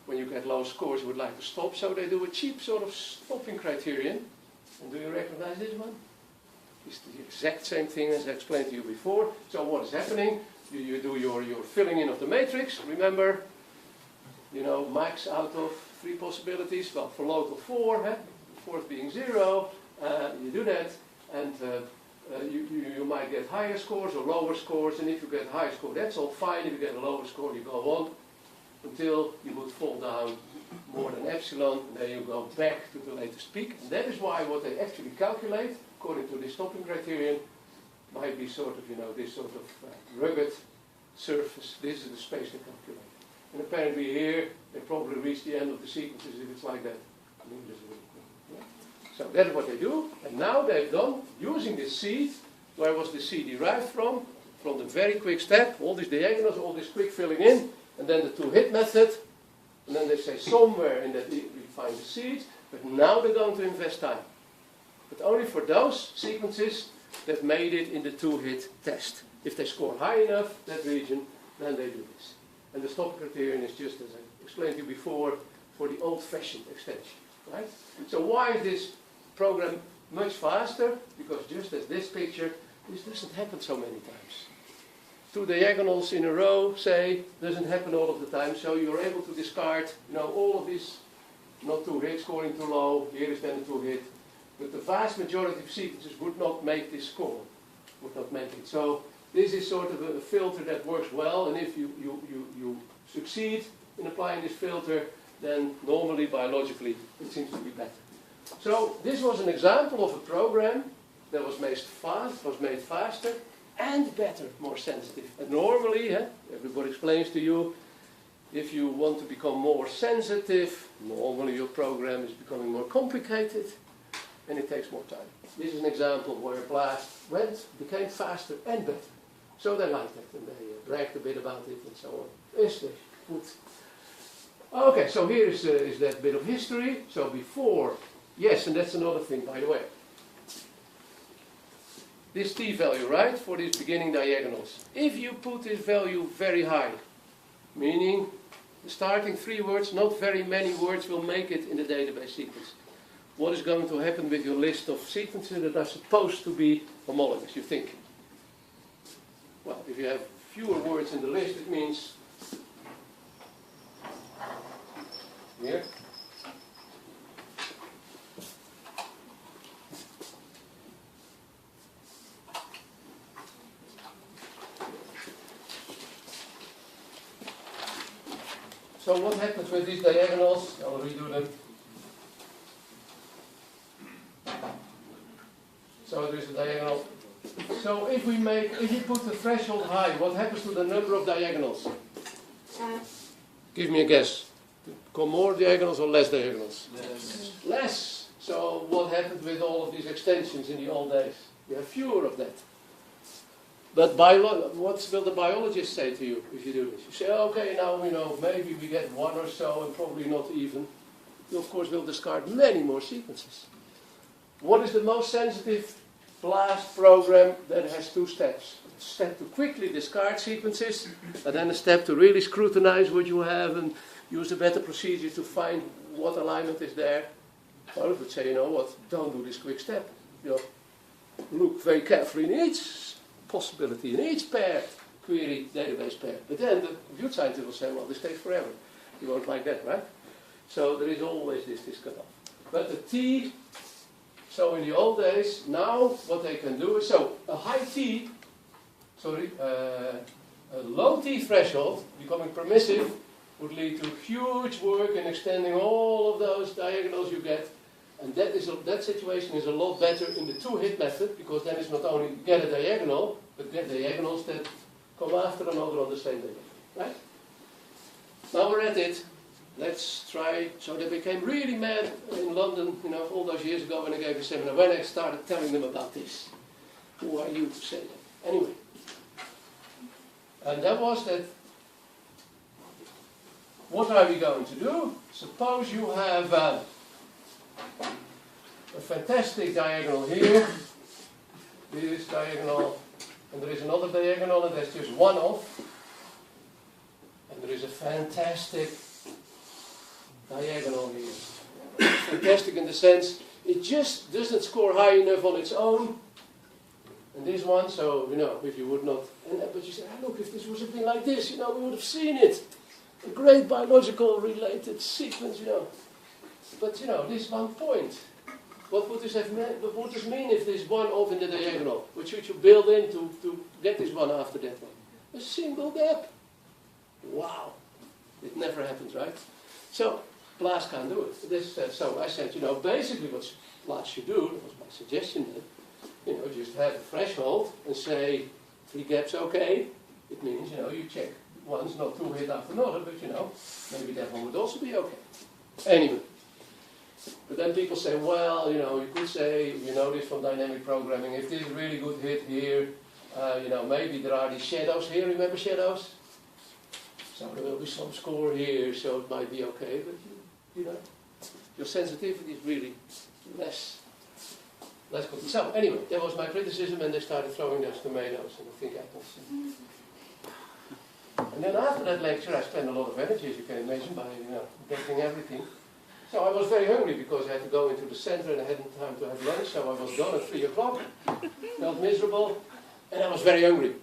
When you get low scores, you would like to stop, so they do a cheap sort of stopping criterion. And do you recognize this one? It's the exact same thing as I explained to you before. So what is happening? You do your filling in of the matrix, remember? Max out of 3 possibilities. Well, for local 4, the fourth being 0, you do that, and you might get higher scores or lower scores. And if you get a higher score, that's all fine. If you get a lower score, you go on until you would fall down more than epsilon, and then you go back to the latest peak. And that is why what they actually calculate, according to this stopping criterion, might be sort of, this sort of rugged surface. This is the space they calculate. And apparently here, they probably reach the end of the sequences if it's like that. So that's what they do. And now they've done, using this seed, where was the seed derived from? From the very quick step, all these diagonals, all this quick filling in, and then the two-hit method. And then they say somewhere in that we find the seed, but now they're going to invest time. But only for those sequences that made it in the two-hit test. If they score high enough, that region, then they do this. And the stopping criterion is just, as I explained to you before, for the old-fashioned extension, right? So why is this program much faster? Because just as this picture, this doesn't happen so many times. 2 diagonals in a row, say, doesn't happen all of the time. So you're able to discard, all of this, not 2-hit, scoring too low. Here is then a 2-hit. But the vast majority of sequences would not make this score, would not make it. So this is sort of a filter that works well, and if you succeed in applying this filter, then normally, biologically, it seems to be better. So this was an example of a program that was made faster and better, more sensitive. And normally, everybody explains to you, if you want to become more sensitive, normally your program is becoming more complicated and it takes more time. This is an example where BLAST became faster and better. So they liked it and they bragged a bit about it and so on. Is this good? Okay, so here is that bit of history. So before, yes, and that's another thing, by the way. This t value, right, for these beginning diagonals. If you put this value very high, meaning the starting 3 words, not very many words will make it in the database sequence. What is going to happen with your list of sequences that are supposed to be homologous, you think? Well, if you have fewer words in the list, it means here. So what happens with these diagonals? I'll redo them. So there's a diagonal. So if you put the threshold high, what happens to the number of diagonals? Give me a guess. Become more diagonals or less diagonals? Less. So what happened with all of these extensions in the old days? You have fewer of that. But what will the biologist say to you if you do this? You say, okay, now we know, maybe we get 1 or so and probably not even. You of course will discard many more sequences. What is the most sensitive BLAST program that has 2 steps? A step to quickly discard sequences, and then a step to really scrutinize what you have and use a better procedure to find what alignment is there. Well, I would say, you know what, don't do this quick step. You know, look very carefully in each possibility, in each pair, query database pair. But then the computer scientist will say, well, this takes forever. You won't like that, right? So there is always this cutoff. But the T, so in the old days, now what they can do is, so a high T, a low T threshold, becoming permissive, would lead to huge work in extending all of those diagonals you get. And that situation is a lot better in the 2-hit method, because then it's not only get a diagonal, but get diagonals that come after another on the same diagonal. Right? Now we're at it. Let's try. So they became really mad in London, you know, all those years ago when I gave a seminar, when I started telling them about this. Who are you to say that? Anyway. And that was that. What are we going to do? Suppose you have a fantastic diagonal here, this diagonal, and there is another diagonal, and there's just one off, and there is a fantastic diagonal here. Fantastic in the sense it just doesn't score high enough on its own, and this one, so you know, if you would not, but you say, oh, look, if this was something like this, you know, we would have seen it. A great biological related sequence, you know. But you know, this 1 point, what would this mean if there's one off in the diagonal? What should you build in to get this one after that one? A single gap. Wow. It never happens, right? So, BLAST can't do it. So I said, you know, basically what BLAST should do, that was my suggestion then, you know, just have a threshold and say 3 gaps okay. It means, you know, you check one's not 2 hit after another, but you know, maybe that one would also be okay. Anyway. But then people say, well, you know, you could say, you know this from dynamic programming, if this is a really good hit here, you know, maybe there are these shadows here, remember shadows? So there will be some score here, so it might be okay, but you know, your sensitivity is really less good. So anyway, that was my criticism, and they started throwing those tomatoes and I think apples. And then after that lecture, I spent a lot of energy, as you can imagine, by, you know, getting everything. So I was very hungry because I had to go into the center and I hadn't time to have lunch, so I was gone at 3 o'clock, felt miserable, and I was very hungry.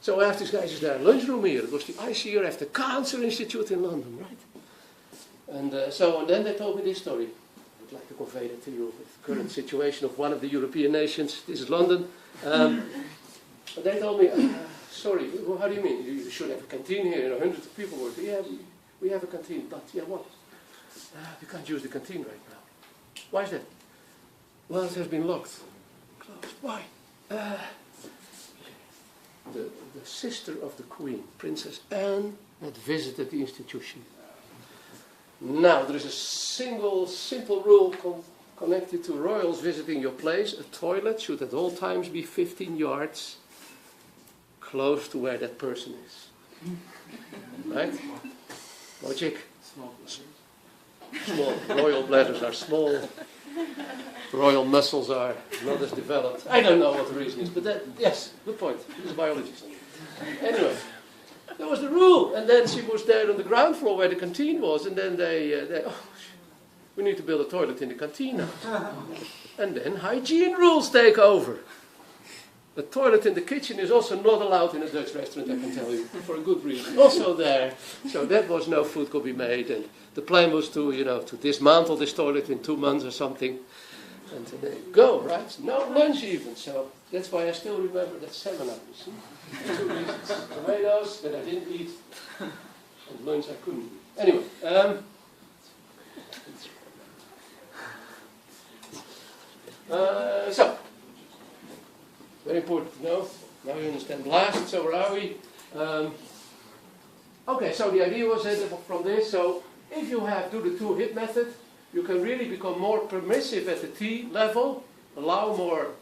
So I asked these guys, is there a lunchroom here? It was the ICRF, the Cancer Institute in London, right? And and then they told me this story. I would like to convey that to you, the current situation of one of the European nations. This is London. But they told me, sorry, how do you mean? You should have a canteen here, you know, hundreds of people work. Yeah, we have a canteen, but yeah, what? You can't use the canteen right now. Why is that? Well, it has been locked. closed. Why? The sister of the Queen, Princess Anne, had visited the institution. Now, there is a simple rule connected to royals visiting your place. A toilet should at all times be 15 yards close to where that person is. Right? Logic. Small. Royal bladders are small. Royal muscles are not as developed. I don't know what the reason is, but yes, good point. He's a biologist. Anyway, that was the rule. And then she was there on the ground floor where the canteen was, and then we need to build a toilet in the canteen now. And then hygiene rules take over. The toilet in the kitchen is also not allowed in a Dutch restaurant, I can tell you, for a good reason. Also there, so that was no food could be made, and the plan was to dismantle this toilet in 2 months or something, and there you go, right? No lunch even, so that's why I still remember that seminar, you see? 2 reasons. Tomatoes that I didn't eat, and lunch I couldn't eat. Anyway, so, very important to know. Now you understand blast, so where are we? Okay, so the idea was that from this, so if you do the two-hit method, you can really become more permissive at the T level, allow more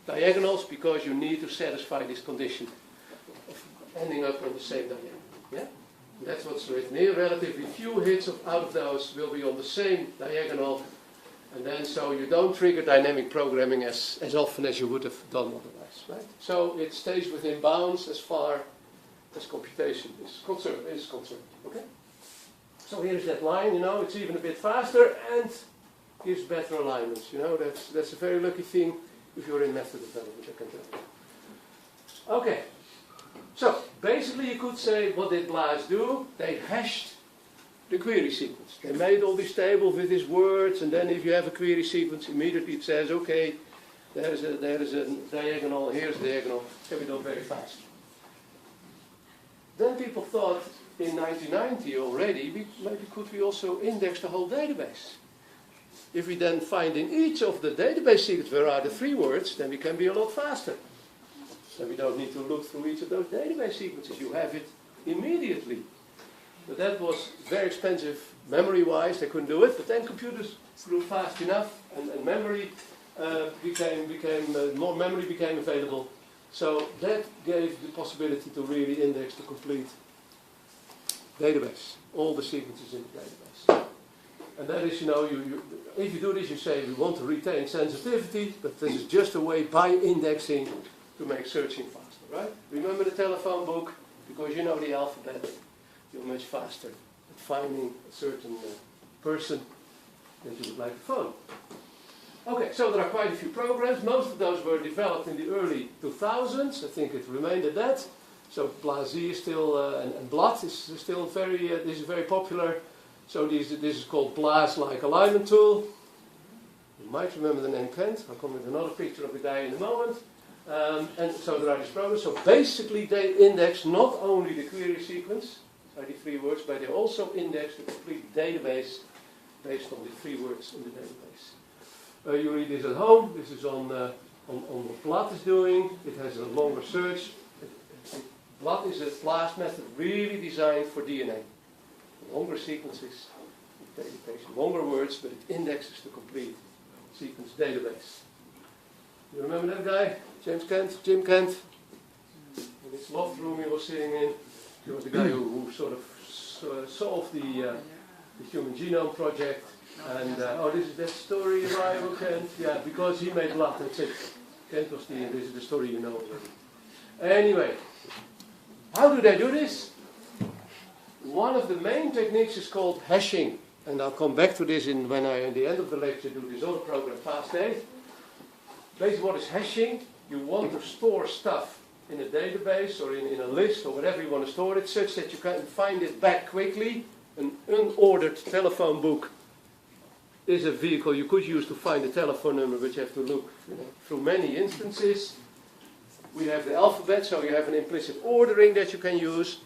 diagonals because you need to satisfy this condition of ending up on the same diagonal. Yeah? That's what's written here. Relatively few hits out of those will be on the same diagonal, and then so you don't trigger dynamic programming as often as you would have done otherwise. Right? So it stays within bounds as far as computation is concerned. Okay? So here's that line, it's even a bit faster and gives better alignments. That's a very lucky thing if you're in method development, I can tell you. Okay. So basically you could say, what did BLAS do? They hashed the query sequence. They made all these tables with these words, and then if you have a query sequence, immediately it says, okay, there's a diagonal, here's a diagonal, can be done very fast. Then people thought, in 1990 already, maybe could we also index the whole database? If we then find in each of the database sequences where are the 3 words, then we can be a lot faster. So we don't need to look through each of those database sequences. You have it immediately. But that was very expensive memory-wise. They couldn't do it. But then computers grew fast enough, and memory more memory became available. So that gave the possibility to really index the complete database, all the sequences in the database. And that is, if you do this, you say we want to retain sensitivity, but this is just a way by indexing to make searching faster, right? Remember the telephone book, because you know the alphabet, you're much faster at finding a certain person than you would like to phone. Okay, so there are quite a few programs. Most of those were developed in the early 2000s. I think it remained at that. So BLAS is still, and BLAT is still this is very popular. So this is called BLAS-like alignment tool. You might remember the name Kent. I'll come with another picture of the guy in a moment. And so there are these programs. So basically they index not only the query sequence, by the 3 words, but they also index the complete database based on the 3 words in the database. You read this at home. This is on what BLAT is doing. It has a longer search. BLAT is a BLAS method really designed for DNA. Longer sequences, database, longer words, but it indexes the complete sequence database. You remember that guy? Jim Kent? In his loft room he was sitting in. He was the guy who sort of solved the Human Genome Project. And, this is that story, right, Kent? Yeah, because he made BLAT, that's it. Kent was this is the story you know already. Anyway, how do they do this? One of the main techniques is called hashing. And I'll come back to this when I, at the end of the lecture, do this other program, FastA. Basically, what is hashing? You want to store stuff in a database or in a list or whatever you want to store it, such that you can find it back quickly. An unordered telephone book is a vehicle you could use to find a telephone number, but you have to look through many instances. We have the alphabet, so you have an implicit ordering that you can use.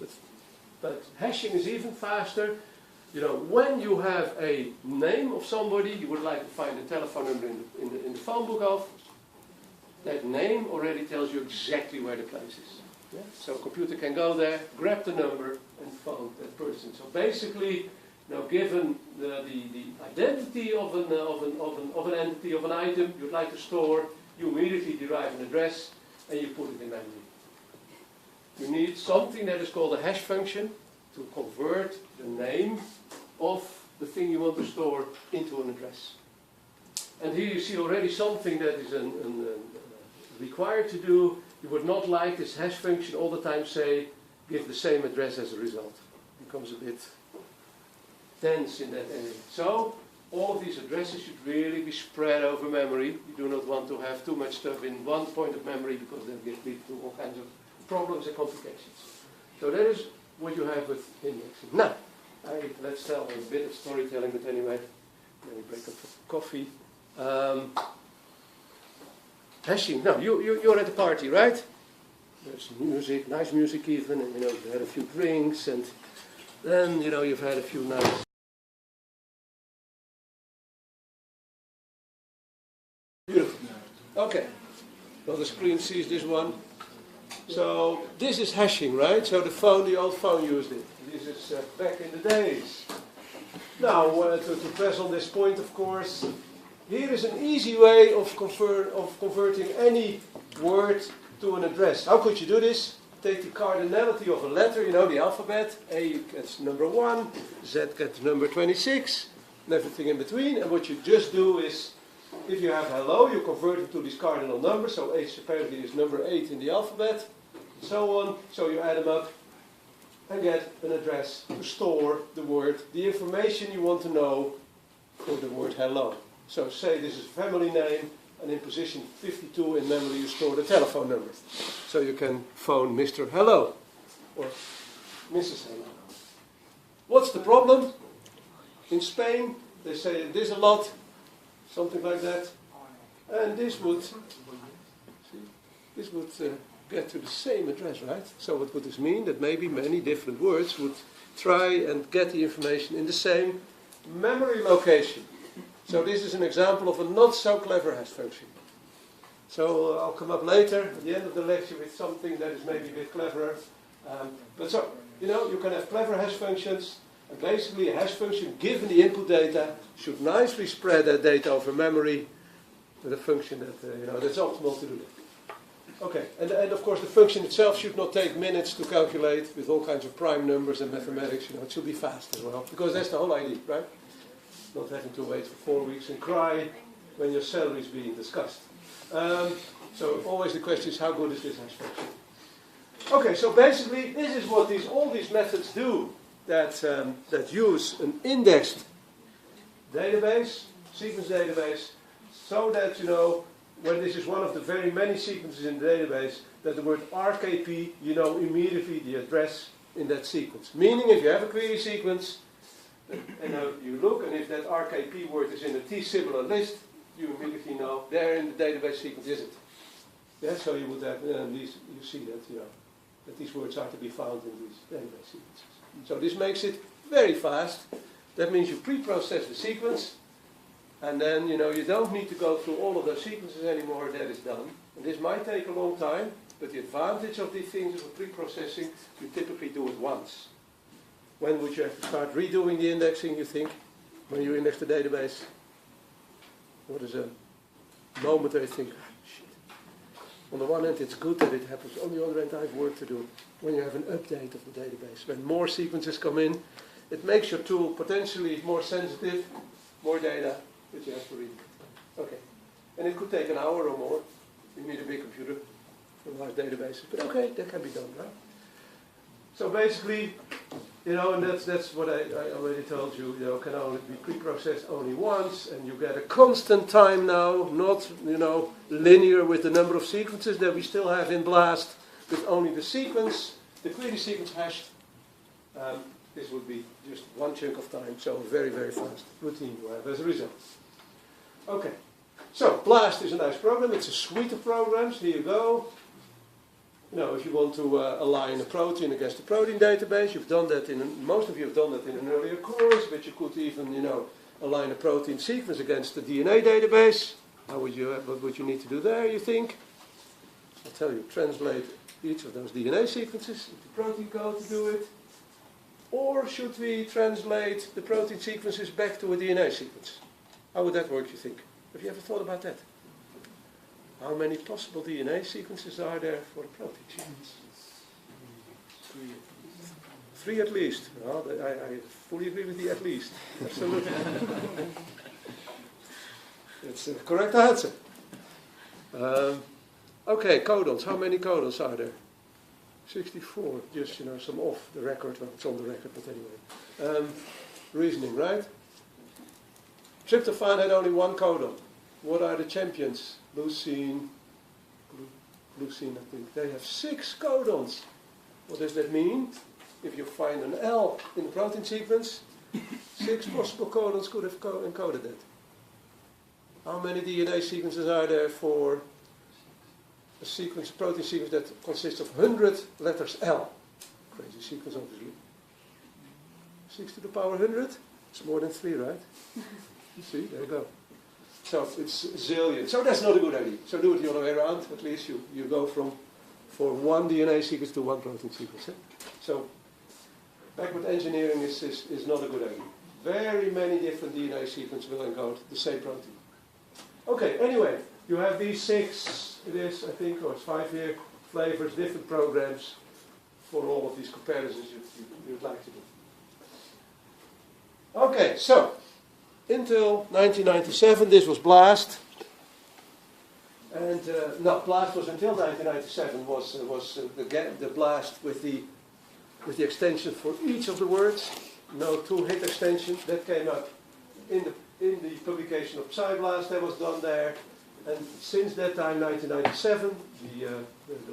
But hashing is even faster. When you have a name of somebody you would like to find a telephone number in the phone book of, that name already tells you exactly where the place is. Yeah? So a computer can go there, grab the number, and phone that person. So basically, now given the identity of an entity, of an item you'd like to store, you immediately derive an address and you put it in memory. You need something that is called a hash function to convert the name of the thing you want to store into an address. And here you see already something that is required to do. You would not like this hash function all the time say, give the same address as a result. It becomes a bit dense in that area. So, all of these addresses should really be spread over memory. You do not want to have too much stuff in one point of memory because that will lead to all kinds of problems and complications. So that is what you have with indexing. Now, let's tell a bit of storytelling, but anyway, let me break up for coffee. Hashing. Now, you're at a party, right? There's music, nice music even, and you've had a few drinks, and then you've had a few nice. Beautiful. Okay. Well, the screen sees this one. So this is hashing, right? So the old phone used it. This is back in the days. Now, to press on this point, of course, here is an easy way of converting any word to an address. How could you do this? Take the cardinality of a letter, the alphabet. A gets number 1, Z gets number 26, and everything in between. And what you just do is, if you have hello, you convert it to these cardinal numbers. So H apparently is number 8 in the alphabet, and so on. So you add them up and get an address to store the word, the information you want to know for the word hello. So say this is a family name, and in position 52 in memory you store the telephone number. So you can phone Mr. Hello or Mrs. Hello. What's the problem? In Spain, they say this a lot, something like that. And this would get to the same address, right? So what would this mean? That maybe many different words would try and get the information in the same memory location. So this is an example of a not so clever hash function. So I'll come up later at the end of the lecture with something that is maybe a bit cleverer. But so, you can have clever hash functions, and basically a hash function given the input data should nicely spread that data over memory with a function that, that's optimal to do that. Okay, and of course the function itself should not take minutes to calculate with all kinds of prime numbers and mathematics. It should be fast as well, because that's the whole idea, right? Not having to wait for 4 weeks and cry when your salary is being discussed. So always the question is, how good is this hash function? Okay, so basically this is what all these methods do that use an indexed database, sequence database, so that when this is one of the very many sequences in the database, that the word RKP, immediately the address in that sequence. Meaning if you have a query sequence, and you look, and if that RKP word is in a T-similar list, you immediately know there in the database sequence is it. Yeah, so you would have you see that that these words are to be found in these database sequences. So this makes it very fast. That means you pre-process the sequence, and then you don't need to go through all of those sequences anymore. That is done. And this might take a long time, but the advantage of these things of pre-processing, you typically do it once. When would you have to start redoing the indexing, you think, when you index the database? What is a moment where you think, shit. On the one hand, it's good that it happens. On the other hand, I have work to do. When you have an update of the database, when more sequences come in, it makes your tool potentially more sensitive, more data, that you have to read. Okay. And it could take an hour or more. You need a big computer for large databases. But okay, that can be done, right? So basically, and that's what I already told you, can only be pre-processed only once, and you get a constant time now, not, linear with the number of sequences that we still have in BLAST, with only the sequence, the query sequence hashed. This would be just one chunk of time, so very, very fast routine you have as a result. Okay, so BLAST is a nice program. It's a suite of programs. Here you go. If you want to align a protein against a protein database, you've done that most of you have done that in an earlier course, but you could even, align a protein sequence against the DNA database. What would you need to do there, you think? I'll tell you, translate each of those DNA sequences into protein code to do it? Or should we translate the protein sequences back to a DNA sequence? How would that work, you think? Have you ever thought about that? How many possible DNA sequences are there for a protein sequence? 3 at least. Well, I fully agree with the at least. Absolutely. That's the correct answer. Okay, codons. How many codons are there? 64. Just, some off the record. Well, it's on the record, but anyway. Reasoning, right? Tryptophan had only 1 codon. What are the champions? Leucine, I think. They have 6 codons. What does that mean? If you find an L in the protein sequence, 6 possible codons could have encoded that. How many DNA sequences are there for a protein sequence that consists of 100 letters L? Crazy sequence, obviously. 6 to the power 100? It's more than 3, right? See, there you go. So it's zillion. So that's not a good idea. So do it the other way around. At least you go for 1 DNA sequence to 1 protein sequence. So backward engineering is not a good idea. Very many different DNA sequences will encode the same protein. Okay, anyway, you have these 6, it is, I think, or it's 5 here, flavors, different programs for all of these comparisons you'd like to do. Okay, so until 1997, this was BLAST. And BLAST was until 1997 was the BLAST with the extension for each of the words. No 2-hit extension. That came up in the publication of PsyBlast. That was done there. And since that time, 1997, the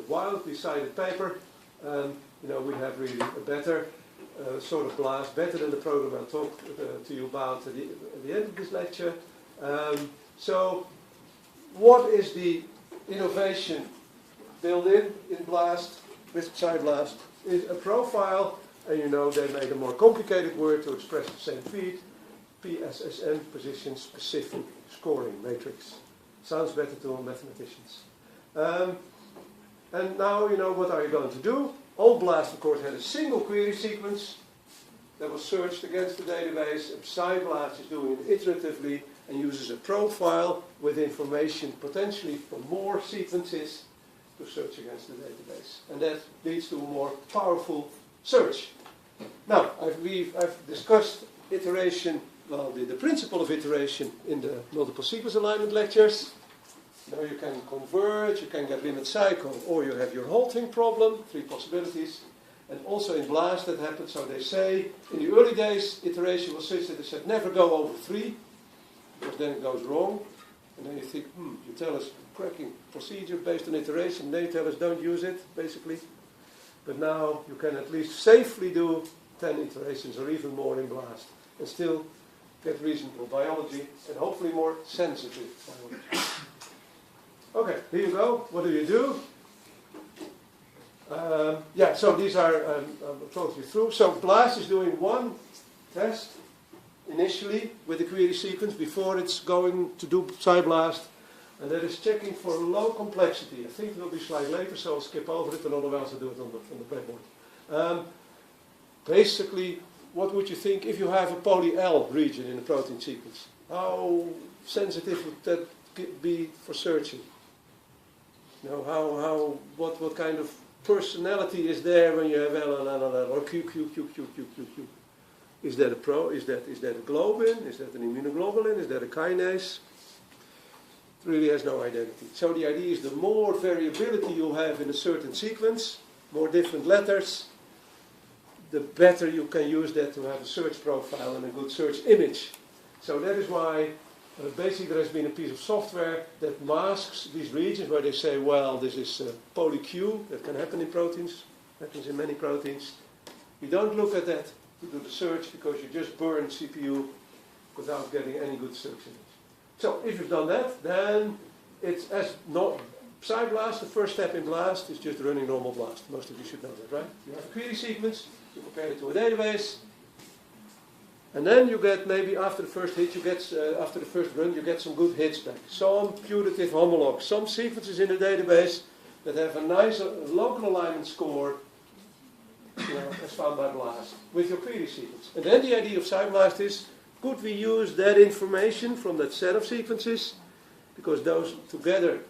wildly cited paper, we have really a better sort of BLAST, better than the program I'll talk to you about at the end of this lecture. So what is the innovation built in BLAST with PsyBlast? Is a profile, and they made a more complicated word to express the same feed, PSSM, position specific scoring matrix. Sounds better to mathematicians. And now, what are you going to do? Old BLAST, of course, had a single query sequence that was searched against the database, and PsyBlast is doing it iteratively and uses a profile with information potentially from more sequences to search against the database. And that leads to a more powerful search. Now, I've discussed iteration, the principle of iteration in the multiple sequence alignment lectures. Now you can converge, you can get limit cycle, or you have your halting problem, 3 possibilities. And also in BLAST that happened, so they say, in the early days, iteration was such that they said never go over 3, because then it goes wrong. And then you think, you tell us cracking procedure based on iteration, they tell us don't use it, basically. But now you can at least safely do 10 iterations or even more in BLAST, and still get reasonable biology, and hopefully more sensitive biology. Okay, here you go. What do? So these are, I'll talk you through. So BLAST is doing 1 test initially with the query sequence before it's going to do PsyBlast, and that is checking for low complexity. I think it will be a slide later, so I'll skip over it, and otherwise I'll do it on the blackboard. Basically, what would you think if you have a poly-L region in a protein sequence? How sensitive would that be for searching? What kind of personality is there when you have L, or Q. Is that a globin? Is that an immunoglobulin? Is that a kinase? It really has no identity. So the idea is the more variability you have in a certain sequence, more different letters, the better you can use that to have a search profile and a good search image. So that is why basically there has been a piece of software that masks these regions where they say, well, this is poly-Q, that can happen in proteins, happens in many proteins. You don't look at that to do the search because you just burn CPU without getting any good search image. So if you've done that, then it's PsyBlast, the first step in BLAST is just running normal BLAST. Most of you should know that, right? You have a query sequence, you compare it to a database, and then you get maybe after the first hit, after the first run, you get some good hits back. Some putative homologs, some sequences in the database that have a nice local alignment score, as found by BLAST, with your query sequence. And then the idea of SciBLAST is, could we use that information from that set of sequences, because those together,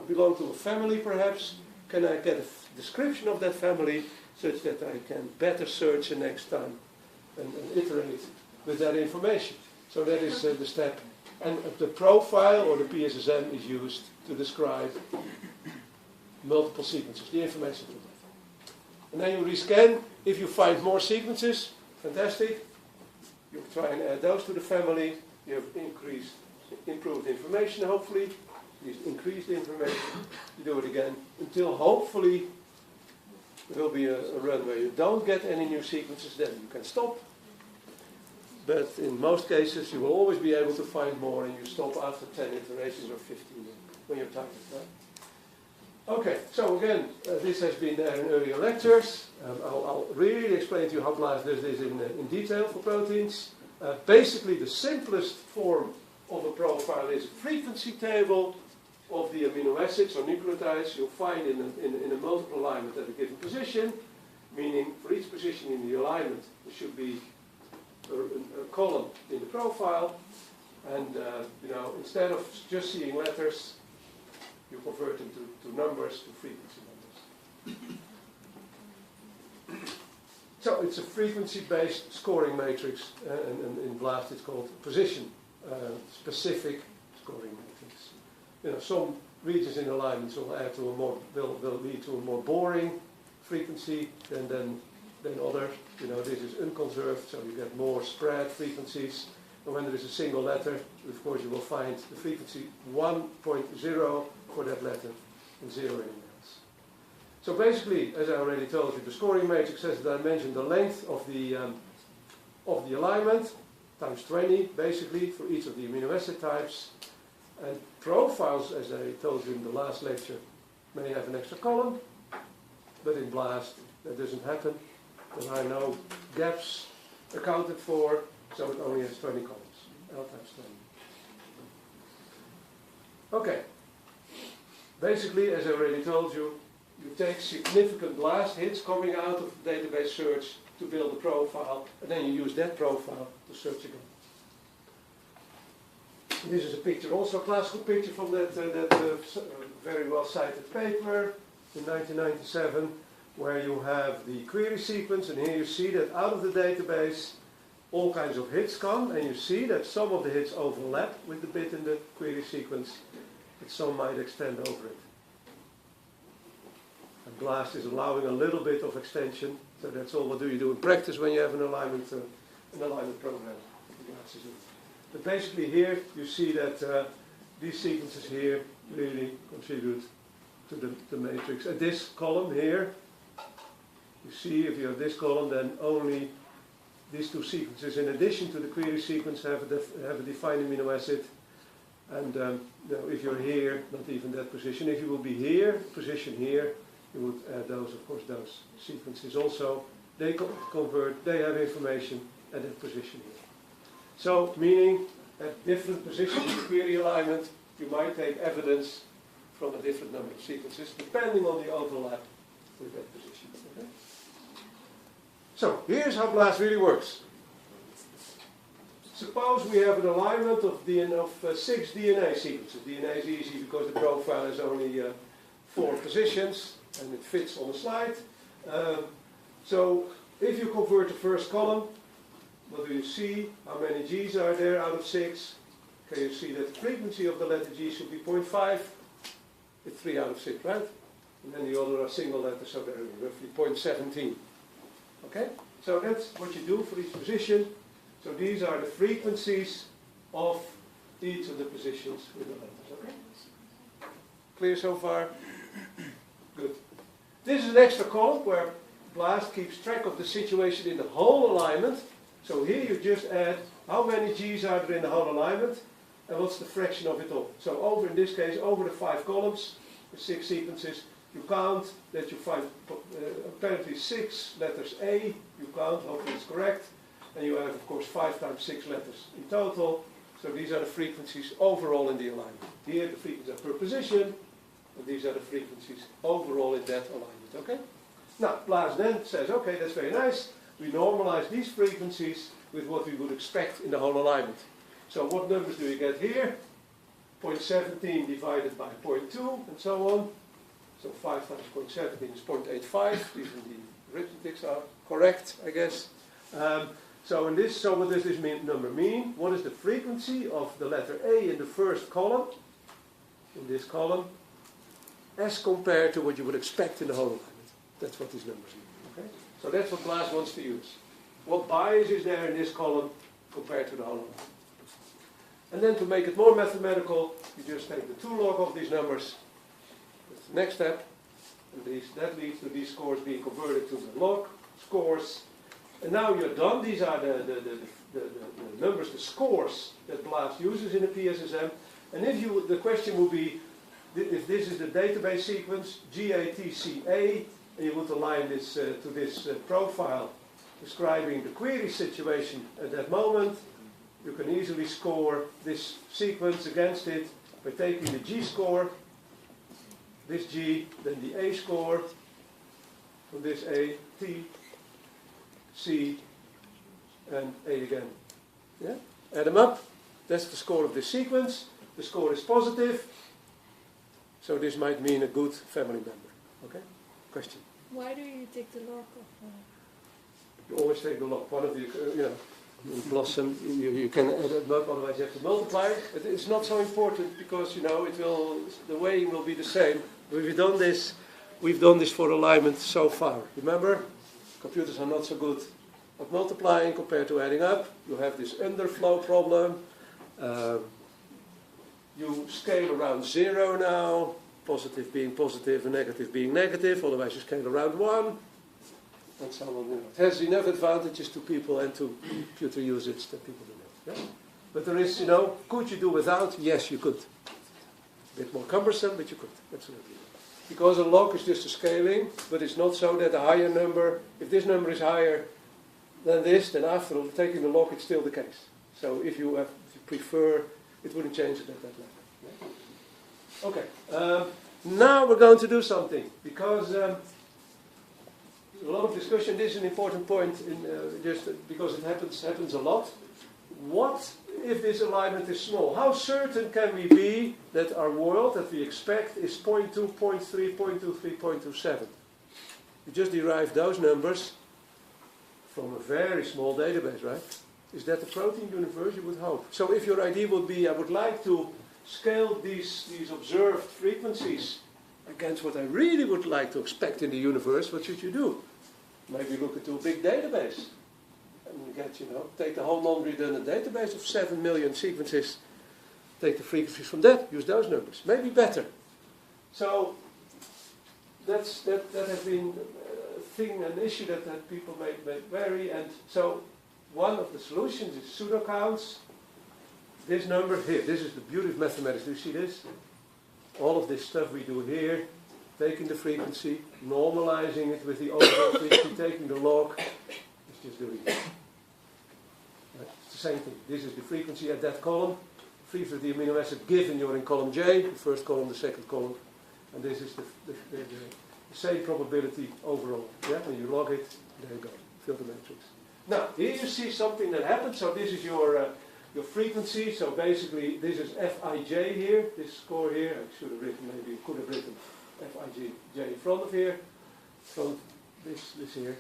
belong to a family perhaps, can I get a description of that family such that I can better search the next time and iterate with that information. So that is the step. And the profile or the PSSM is used to describe multiple sequences, the information from that. And then you rescan. If you find more sequences, fantastic. You try and add those to the family. You have improved information, hopefully. You increase the information. You do it again until hopefully there will be a run where you don't get any new sequences. Then you can stop. But in most cases, you will always be able to find more, and you stop after 10 iterations or 15 when you're tired. Right? Okay, so again, this has been there in earlier lectures. I'll really explain to you how BLAST does this in detail for proteins. Basically, the simplest form of a profile is a frequency table of the amino acids or nucleotides you'll find in a multiple alignment at a given position, meaning for each position in the alignment there should be a column in the profile, and instead of just seeing letters, you convert them to numbers, to frequency numbers. So it's a frequency-based scoring matrix, and in BLAST it's called position-specific scoring matrix. Some regions in alignments will add to will lead to a more boring frequency than others. This is unconserved, so you get more spread frequencies. And when there is a single letter, of course, you will find the frequency 1.0 for that letter and 0 anywhere else. So basically, as I already told you, the scoring matrix has the dimension, the length of the alignment, times 20, basically, for each of the amino acid types. And profiles, as I told you in the last lecture, may have an extra column, but in BLAST that doesn't happen. There are no gaps accounted for, so it only has 20 columns, L times 20. Okay. Basically, as I already told you, you take significant BLAST hits coming out of the database search to build a profile, and then you use that profile to search again. This is a picture, also a classical picture from that very well cited paper in 1997, where you have the query sequence, and here you see that out of the database all kinds of hits come, and you see that some of the hits overlap with the bit in the query sequence, but some might extend over it. And BLAST is allowing a little bit of extension, so that's all what you do in practice when you have an alignment program. But basically here you see that these sequences here really contribute to the matrix. And this column here, you see if you have this column, then only these two sequences, in addition to the query sequence, have a defined amino acid. And if you're here, not even that position. If you will be here, position here, you would add those, of course, those sequences also. They convert, they have information at that position here. So, meaning at different positions in the query alignment, you might take evidence from a different number of sequences, depending on the overlap with that position. Okay? So, here's how BLAST really works. Suppose we have an alignment of 6 DNA sequences. DNA is easy because the profile has only 4 positions, and it fits on the slide. So, if you convert the first column, what do you see? How many G's are there out of 6? Can you see that the frequency of the letter G should be 0.5? It's 3 out of 6, right? And then the other are single letters, so they're roughly 0.17. Okay? So that's what you do for each position. So these are the frequencies of each of the positions with the letters. Okay? Clear so far? Good. This is an extra column where BLAST keeps track of the situation in the whole alignment. So here you just add how many G's are there in the whole alignment and what's the fraction of it all. So over, in this case, over the 5 columns, the 6 sequences, you count that you find apparently 6 letters A, you count, hopefully it's correct, and you have, of course, 5 times 6 letters in total. So these are the frequencies overall in the alignment. Here the frequencies are per position, And these are the frequencies overall in that alignment, okay? Now, Blas then says, okay, that's very nice. We normalize these frequencies with what we would expect in the whole alignment. So what numbers do you get here? 0.17 divided by 0.2 and so on. So 5 times 0.17 is 0.85. Even the arithmetics are correct, I guess. So what does this number mean? What is the frequency of the letter A in the first column, in this column, as compared to what you would expect in the whole alignment? That's what these numbers mean. Okay? So that's what Blas wants to use. What bias is there in this column compared to the whole alignment? And then to make it more mathematical, you just take the 2 log of these numbers. That's the next step. And that leads to these scores being converted to the log scores. And now you're done. These are the numbers, the scores that Blas uses in a PSSM. And if the question would be, if this is the database sequence, GATCA, and you would align this to this profile describing the query situation at that moment, you can easily score this sequence against it by taking the G score, this G, then the A score, from this A, T, C, and A again. Yeah? Add them up. That's the score of this sequence. The score is positive. So this might mean a good family member. Okay? Question? Why do you take the log of? You always take the log. One of the, in Blossom, you can add them up, otherwise you have to multiply. But it's not so important because, the weighing will be the same. We've done this for alignment so far. Remember? Computers are not so good at multiplying compared to adding up. You have this underflow problem. You scale around 0 now, positive being positive and negative being negative, otherwise you scale around 1, and so on. It has enough advantages to people and to computer usage that people do not. Yeah? But there is, could you do without? Yes, you could. A bit more cumbersome, but you could, absolutely. Because a log is just a scaling, but it's not so that a higher number, if this number is higher than this, then after all, taking the log, it's still the case. So if you prefer, it wouldn't change it at that level. Yeah? Okay, now we're going to do something, because a lot of discussion. This is an important point, just because it happens a lot. What if this alignment is small? How certain can we be that our world that we expect is 0.2, 0.3, 0.23, 0.27? You just derive those numbers from a very small database, right? Is that the protein universe? You would hope. So if your idea would be, I would like to scale these observed frequencies against what I really would like to expect in the universe, what should you do? Maybe look into a big database. And you get, take the whole non-redundant database of 7 million sequences, take the frequencies from that, use those numbers. Maybe better. So that has been an issue that people may vary. And so one of the solutions is pseudo-counts. This number here, this is the beauty of mathematics. Do you see this? All of this stuff we do here, taking the frequency, normalizing it with the overall frequency, taking the log, it's just doing it. Right? It's the same thing. This is the frequency at that column, frequency of the amino acid given you're in column J, the first column, the second column, and this is the same probability overall. Yeah? When you log it, there you go, fill the matrix. Now, here you see something that happens. So this is your frequency. So basically, this is Fij here, this score here. I should have written, maybe could have written Fij in front of here, from this here.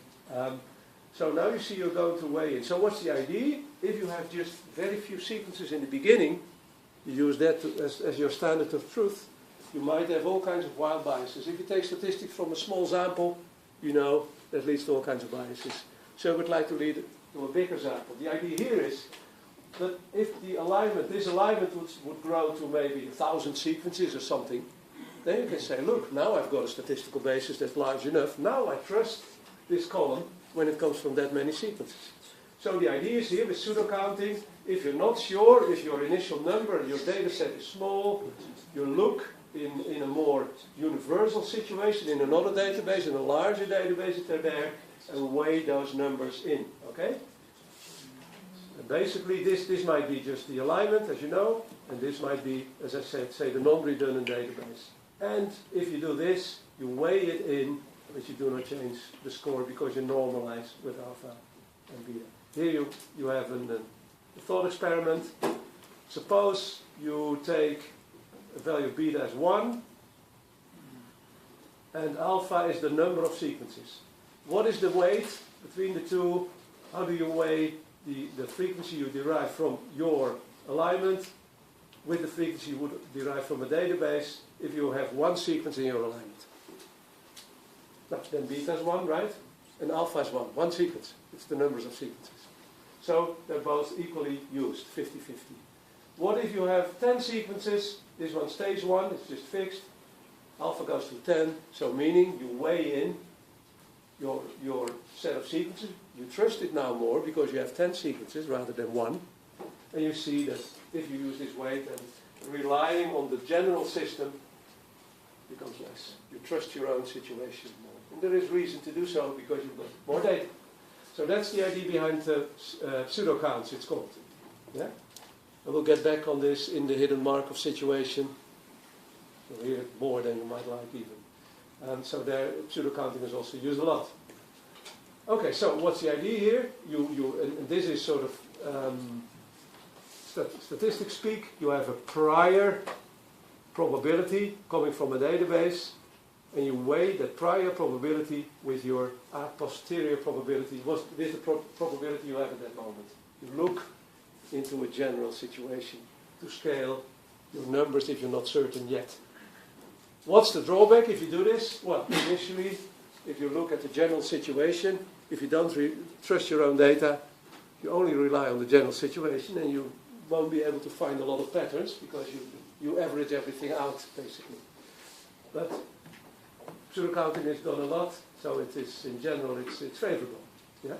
So now you see you're going to weigh in. So what's the idea? If you have just very few sequences in the beginning, you use that as your standard of truth. You might have all kinds of wild biases. If you take statistics from a small sample, that leads to all kinds of biases. So I would like to lead to a bigger sample. The idea here is that if this alignment would grow to maybe 1,000 sequences or something, then you can say, look, now I've got a statistical basis that's large enough. Now I trust this column when it comes from that many sequences. So the idea is here with pseudo-counting, if you're not sure, if your initial number, your data set is small, you look in a more universal situation, in another database, in a larger database if they're there, and weigh those numbers in, okay? And basically this might be just the alignment, as you know, and this might be, as I said, say the non-redundant database. And if you do this, you weigh it in, but you do not change the score because you normalize with alpha and beta. Here you have a thought experiment. Suppose you take a value of beta as 1, and alpha is the number of sequences. What is the weight between the two? How do you weigh the frequency you derive from your alignment with the frequency you would derive from a database if you have one sequence in your alignment? Now, then beta is 1, right? And alpha is 1 sequence. It's the numbers of sequences. So they're both equally used, 50-50. What if you have 10 sequences? This one stays 1, it's just fixed. Alpha goes to 10, so meaning you weigh in your set of sequences. You trust it now more because you have 10 sequences rather than 1. And you see that if you use this weight, then relying on the general system becomes less. You trust your own situation more. And there is reason to do so because you've got more data. So that's the idea behind pseudo counts, it's called. Yeah? And we'll get back on this in the hidden Markov situation. You'll hear it more than you might like even. So there, pseudo counting is also used a lot. Okay, so what's the idea here? And this is sort of statistics speak. You have a prior probability coming from a database, and you weigh that prior probability with your a posterior probability, with the probability you have at that moment. You look into a general situation to scale your numbers if you're not certain yet. What's the drawback if you do this? Well, initially, if you look at the general situation, if you don't trust your own data, you only rely on the general situation and you won't be able to find a lot of patterns because you average everything out, basically. But pseudo-counting is done a lot, so it is, in general, it's favorable. Yeah?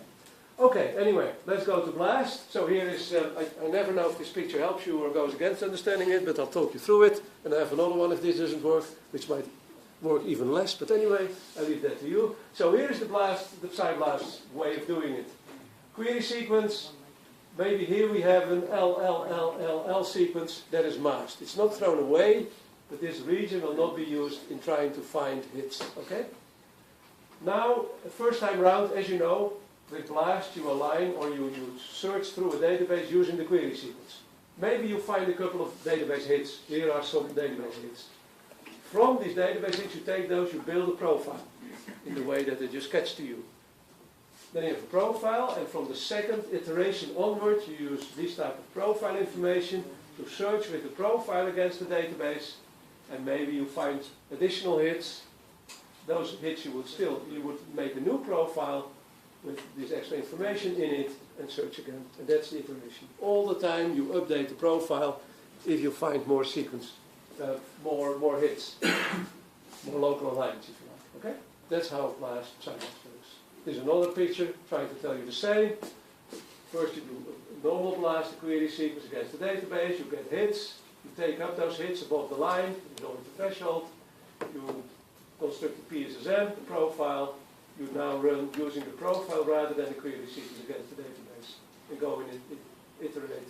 Okay, anyway, let's go to BLAST. So here is, I never know if this picture helps you or goes against understanding it, but I'll talk you through it. And I have another one if this doesn't work, which might work even less. But anyway, I leave that to you. So here is the BLAST, the PsyBLAST way of doing it. Query sequence. Maybe here we have an LLLLL sequence that is masked. It's not thrown away, but this region will not be used in trying to find hits. Okay? Now, the first time round, as you know, with BLAST you align or you search through a database using the query sequence. Maybe you find a couple of database hits. Here are some database hits. From these database hits, you take those, you build a profile in the way that they just catch to you. Then you have a profile, and from the second iteration onwards, you use this type of profile information to search with the profile against the database, and maybe you find additional hits. Those hits you would make a new profile with this extra information in it and search again. And that's the iteration. All the time you update the profile if you find more sequence, more hits, more local alignments if you like. Okay? That's how BLAST PsyBLAST works. Here's another picture trying to tell you the same. First you do normal BLAST, the query sequence against the database, you get hits, you take up those hits above the line, you go into threshold, you construct the PSSM, the profile, you now run using the profile rather than the query sequence against the database and go and iterate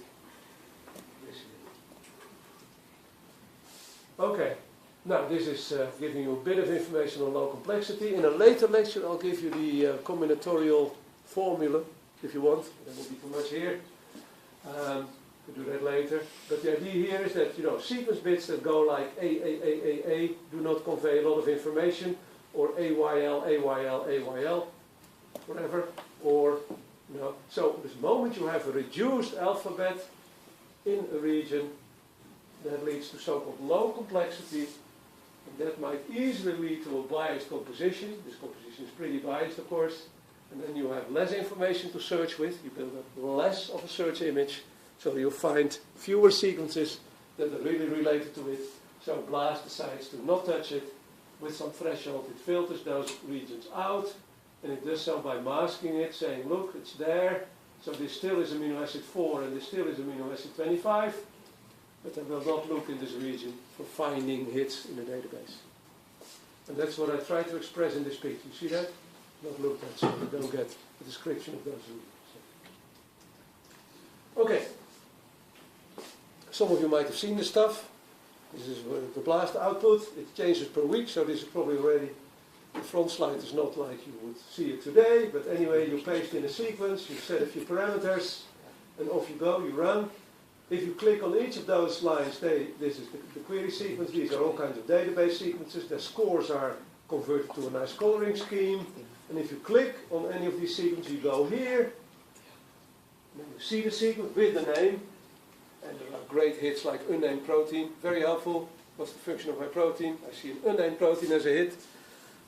this here. Okay, now this is giving you a bit of information on low complexity. In a later lecture I'll give you the combinatorial formula if you want. There will be too much here. We'll do that later. But the idea here is that, sequence bits that go like A do not convey a lot of information, or AYL, whatever, or, So this moment you have a reduced alphabet in a region that leads to so-called low complexity, and that might easily lead to a biased composition. This composition is pretty biased, of course, and then you have less information to search with. You build up less of a search image, so you'll find fewer sequences that are really related to it. So BLAST decides to not touch it. With some threshold, it filters those regions out, and it does so by masking it, saying, look, it's there, so this still is amino acid 4 and this still is amino acid 25, but I will not look in this region for finding hits in the database. And that's what I try to express in this picture. You see that? Not looked at, so you don't get a description of those regions. Okay. Some of you might have seen this stuff. This is the blast output. It changes per week, so this is probably already, the front slide is not like you would see it today, but anyway, you paste in a sequence, you set a few parameters, and off you go, you run. If you click on each of those lines, this is the query sequence. These are all kinds of database sequences. Their scores are converted to a nice coloring scheme. And if you click on any of these sequences, you go here. And then you see the sequence with the name. And there are great hits like unnamed protein. Very helpful. What's the function of my protein? I see an unnamed protein as a hit.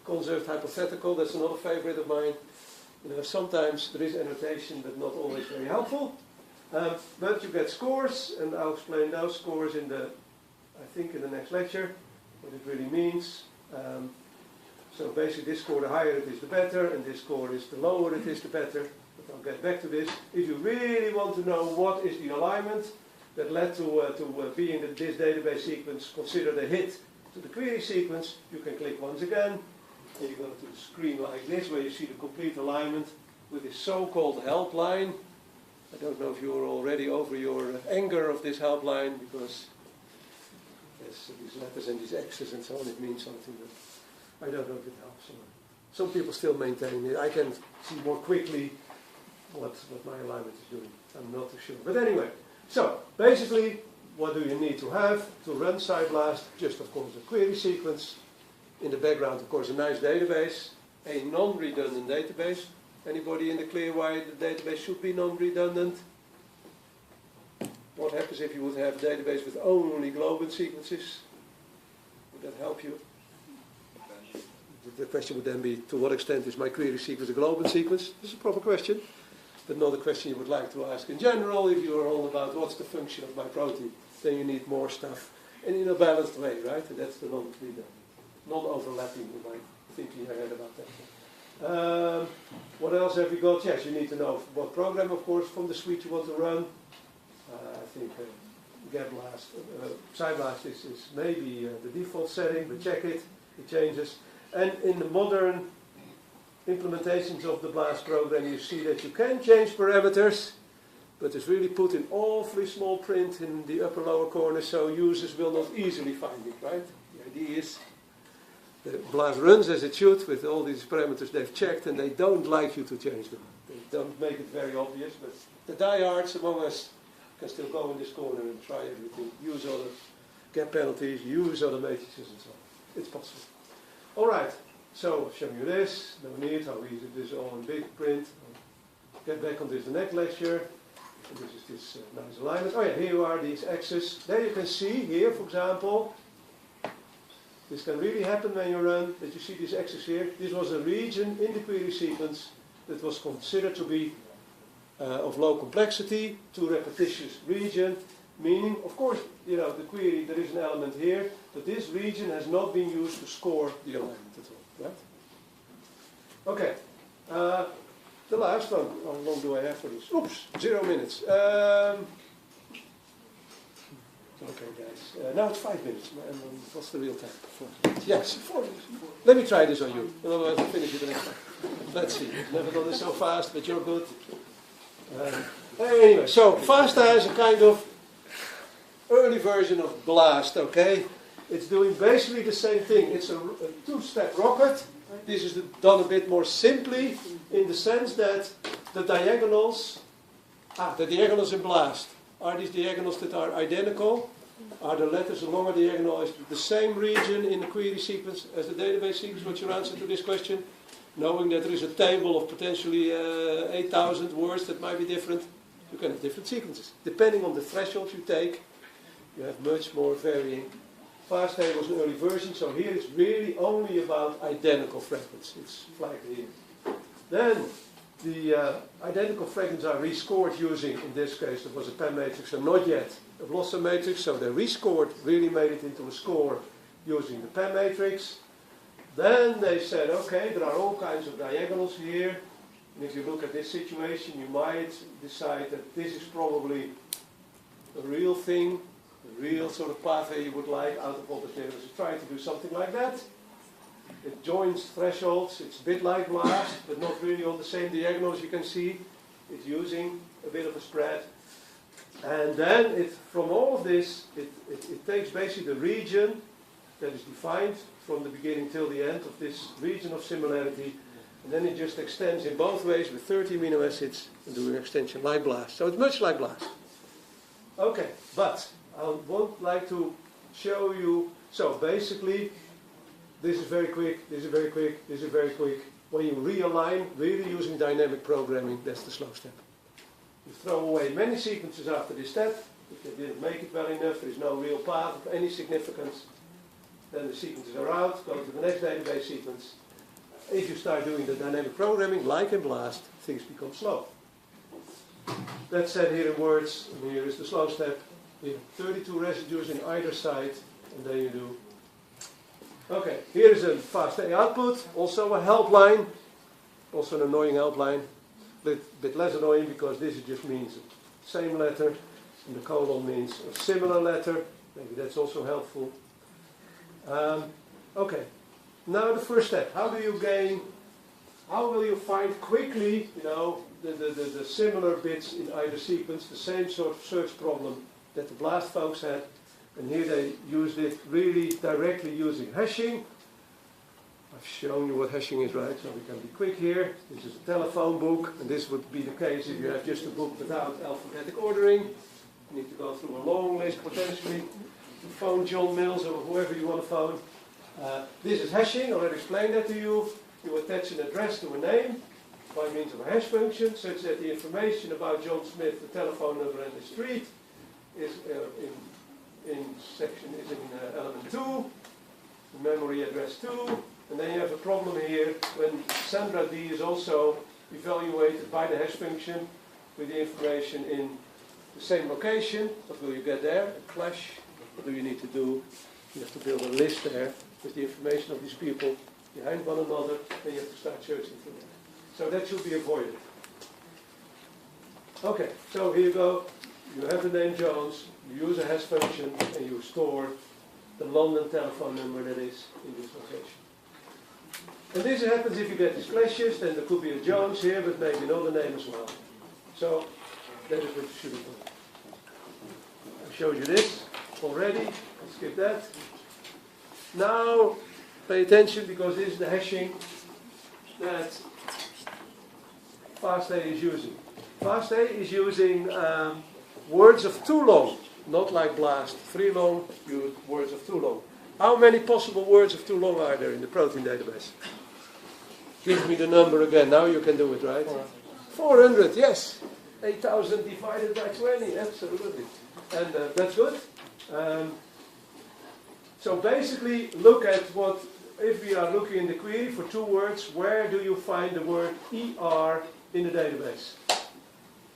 Conserved hypothetical, that's another favorite of mine. You know, sometimes there is annotation, but not always very helpful. But you get scores, and I'll explain those scores in the next lecture, what it really means. So basically this score, the higher it is, the better, and this score is the lower it is, the better. But I'll get back to this. If you really want to know what is the alignment that led to being in this database sequence considered a hit to the query sequence, you can click once again, and you go to the screen like this, where you see the complete alignment with this so-called help line. I don't know if you're already over your anger of this helpline, because there's these letters and these X's and so on, it means something, but I don't know if it helps. Some people still maintain it. I can see more quickly what my alignment is doing. I'm not too sure. But anyway, so basically, what do you need to have to run SciBlast? Just, of course, a query sequence. In the background, of course, a nice database, a non-redundant database. Anybody in the clear why the database should be non-redundant? What happens if you would have a database with only globin sequences? Would that help you? The question would then be, to what extent is my query sequence a globin sequence? This is a proper question, but not a question you would like to ask in general. If you are all about what's the function of my protein, then you need more stuff, and in a balanced way, right? And that's the non-redundant, non-overlapping, you might think you heard about that. What else have we got? Yes, you need to know what program, of course, from the suite you want to run. I think SciBlast is maybe the default setting, but check it, it changes. And in the modern implementations of the BLAST program, you see that you can change parameters, but it's really put in awfully small print in the upper lower corner, so users will not easily find it, right? The idea is the BLAST runs as it should with all these parameters they've checked, and they don't like you to change them. They don't make it very obvious, but the diehards among us can still go in this corner and try everything, use other gap penalties, use other matrices and so on. It's possible. All right, so I've shown you this, no need, how easy it is all in big print. I'll get back on this the next lecture. And this is this nice alignment. Oh yeah, here are these axes. There you can see here, for example, this can really happen when you run, that you see these axes here. This was a region in the query sequence that was considered to be of low complexity, too repetitious region, meaning, of course, you know, the query, there is an element here, but this region has not been used to score the alignment at all, right? Okay, the last one, how long do I have for this? Oops, 0 minutes. Okay, guys. Now it's 5 minutes. And what's the real time? 4 minutes. Yes, 4 minutes. Let me try this on you. Otherwise, I'll finish it the next time. Let's see. I've never done this so fast, but you're good. Anyway, so FASTA is a kind of early version of BLAST, okay? It's doing basically the same thing. It's a two-step rocket. This is done a bit more simply in the sense that the diagonals in BLAST, are these diagonals that are identical? Are the letters along a diagonal is the same region in the query sequence as the database sequence? What's your answer to this question? Knowing that there is a table of potentially 8,000 words that might be different, you can have different sequences. Depending on the thresholds you take, you have much more varying. FASTA was an early version, so here it's really only about identical fragments. It's flagged here. Then the identical fragments are rescored using, in this case, it was a PEM matrix and not yet a Blossom matrix, so they rescored, really made it into a score using the PEM matrix. Then they said, okay, there are all kinds of diagonals here, and if you look at this situation, you might decide that this is probably a real thing, a real sort of pathway you would like out of all the tables. So trying to do something like that. It joins thresholds, it's a bit like BLAST, but not really on the same diagonal as you can see. It's using a bit of a spread. And then from all of this, it takes basically the region that is defined from the beginning till the end of this region of similarity, and then it just extends in both ways with 30 amino acids and doing extension like BLAST. So it's much like BLAST. Okay, but I would like to show you, so basically, this is very quick, this is very quick, this is very quick. When you realign, really using dynamic programming, that's the slow step. You throw away many sequences after this step. If they didn't make it well enough, there is no real path of any significance. Then the sequences are out, go to the next database sequence. If you start doing the dynamic programming, like in BLAST, things become slow. That's said here in words, and here is the slow step. You have 32 residues in either side, and then you do. Okay, here is a FASTA output, also a helpline, also an annoying helpline. Bit less annoying because this just means the same letter, and the colon means a similar letter. Maybe that's also helpful. Okay, now the first step. How will you find quickly, the similar bits in either sequence, the same sort of search problem that the BLAST folks had, and here they used it really directly using hashing. I've shown you what hashing is, right? So we can be quick here. This is a telephone book, and this would be the case if you have just a book without alphabetic ordering. You need to go through a long list potentially to phone John Mills or whoever you want to phone. This is hashing. I already explained that to you. You attach an address to a name by means of a hash function, such that the information about John Smith, the telephone number and the street, is in element 2, the memory address 2. And then you have a problem here when Sandra D is also evaluated by the hash function with the information in the same location. What will you get there? A clash. What do you need to do? You have to build a list there with the information of these people behind one another, and you have to start searching for them. So that should be avoided. Okay, so here you go. You have the name Jones, you use a hash function, and you store the London telephone number that is in this location. And this happens if you get these clashes, then there could be a Jones here, but maybe another name as well. So that is what you should have done. I showed you this already. Let's skip that. Now pay attention, because this is the hashing that FASTA is using. FASTA is using words of too long, not like BLAST. 3 long, use words of too long. How many possible words of too long are there in the protein database? Give me the number again. Now you can do it, right? 400, yes. 8,000 divided by 20, absolutely. And that's good. So basically, look at what, if we are looking in the query for 2 words, where do you find the word ER in the database?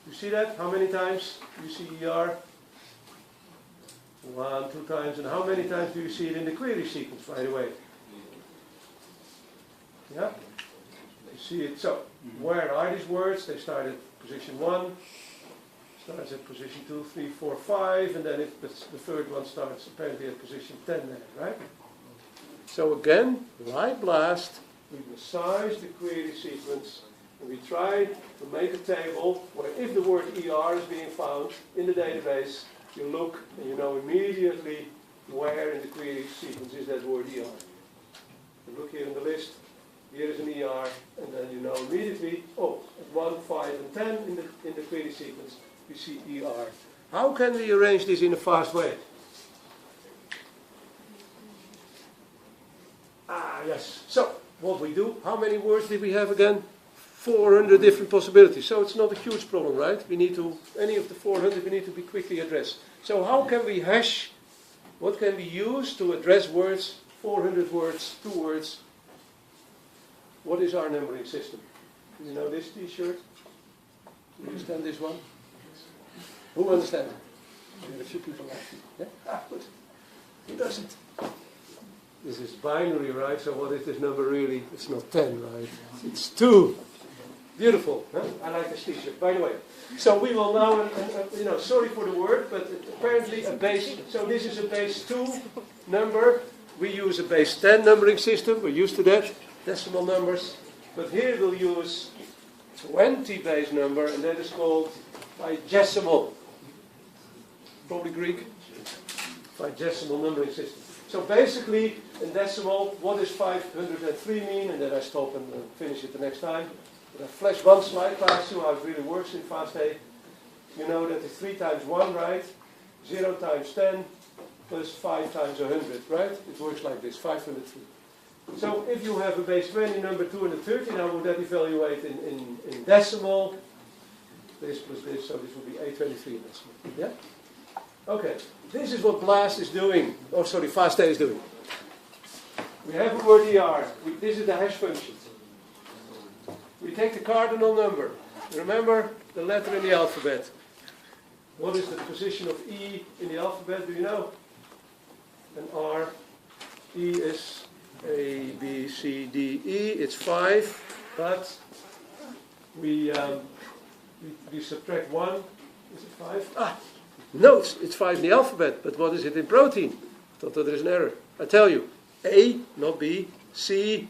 You see that? How many times do you see ER? 1, 2 times. And how many times do you see it in the query sequence, by the way? Yeah? You see it. So, where are these words? They start at position 1, starts at position 2, 3, 4, 5, and then the third one starts apparently at position 10 there, right? So again, like BLAST, we massage the query sequence, and we try to make a table where if the word ER is being found in the database, you look and you know immediately where in the query sequence is that word ER. You look here in the list, here is an ER, and then you know immediately, oh, at 1, 5, and 10 in the query sequence, you see ER. How can we arrange this in a fast way? Yes. So, what we do, how many words did we have again? 400 different possibilities. So it's not a huge problem, right? We need to, any of the 400 we need to be quickly addressed. So how can we hash, what can we use to address words, 400 words, 2 words? What is our numbering system? Do you know this t-shirt? Do you understand this one? Who understands it? There are a few people laughing. Yeah? Good. Who doesn't? This is binary, right? So what is this number really? It's not 10, right? It's 2. Beautiful. Huh? I like this t-shirt, by the way. So we will now, sorry for the word, but apparently a base, so this is a base 2 number. We use a base 10 numbering system. We're used to that. Decimal numbers. But here we'll use 20 base number, and that is called digesimal. probably Greek. 5 decimal numbering system. So basically, in decimal, what does 503 mean? And then I stop and finish it the next time. But I flash one slide past you how it really works in FAST-A. You know that it's 3 times 1, right? 0 times 10 plus 5 times 100, right? It works like this, 503. So if you have a base 20 number 230, now would that evaluate in decimal? This plus this, so this will be 823 in decimal. Yeah? Okay, this is what BLAST is doing. Oh, sorry, FAST-A is doing. We have a word ER. This is the hash function. We take the cardinal number. Remember the letter in the alphabet. What is the position of E in the alphabet? Do you know? And R. E is A, B, C, D, E. It's 5, but we subtract 1. Is it 5? Ah! No, it's 5 in the alphabet, but what is it in protein? I thought that there is an error. I tell you, A, not B, C,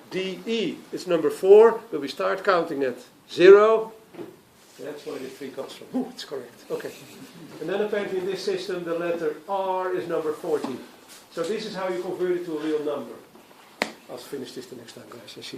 D, E. It's number 4, but we start counting at 0. That's where the 3 comes from. Ooh, it's correct. Okay. And then apparently in this system, the letter R is number 14. So this is how you convert it to a real number. I'll finish this the next time, guys. I see you.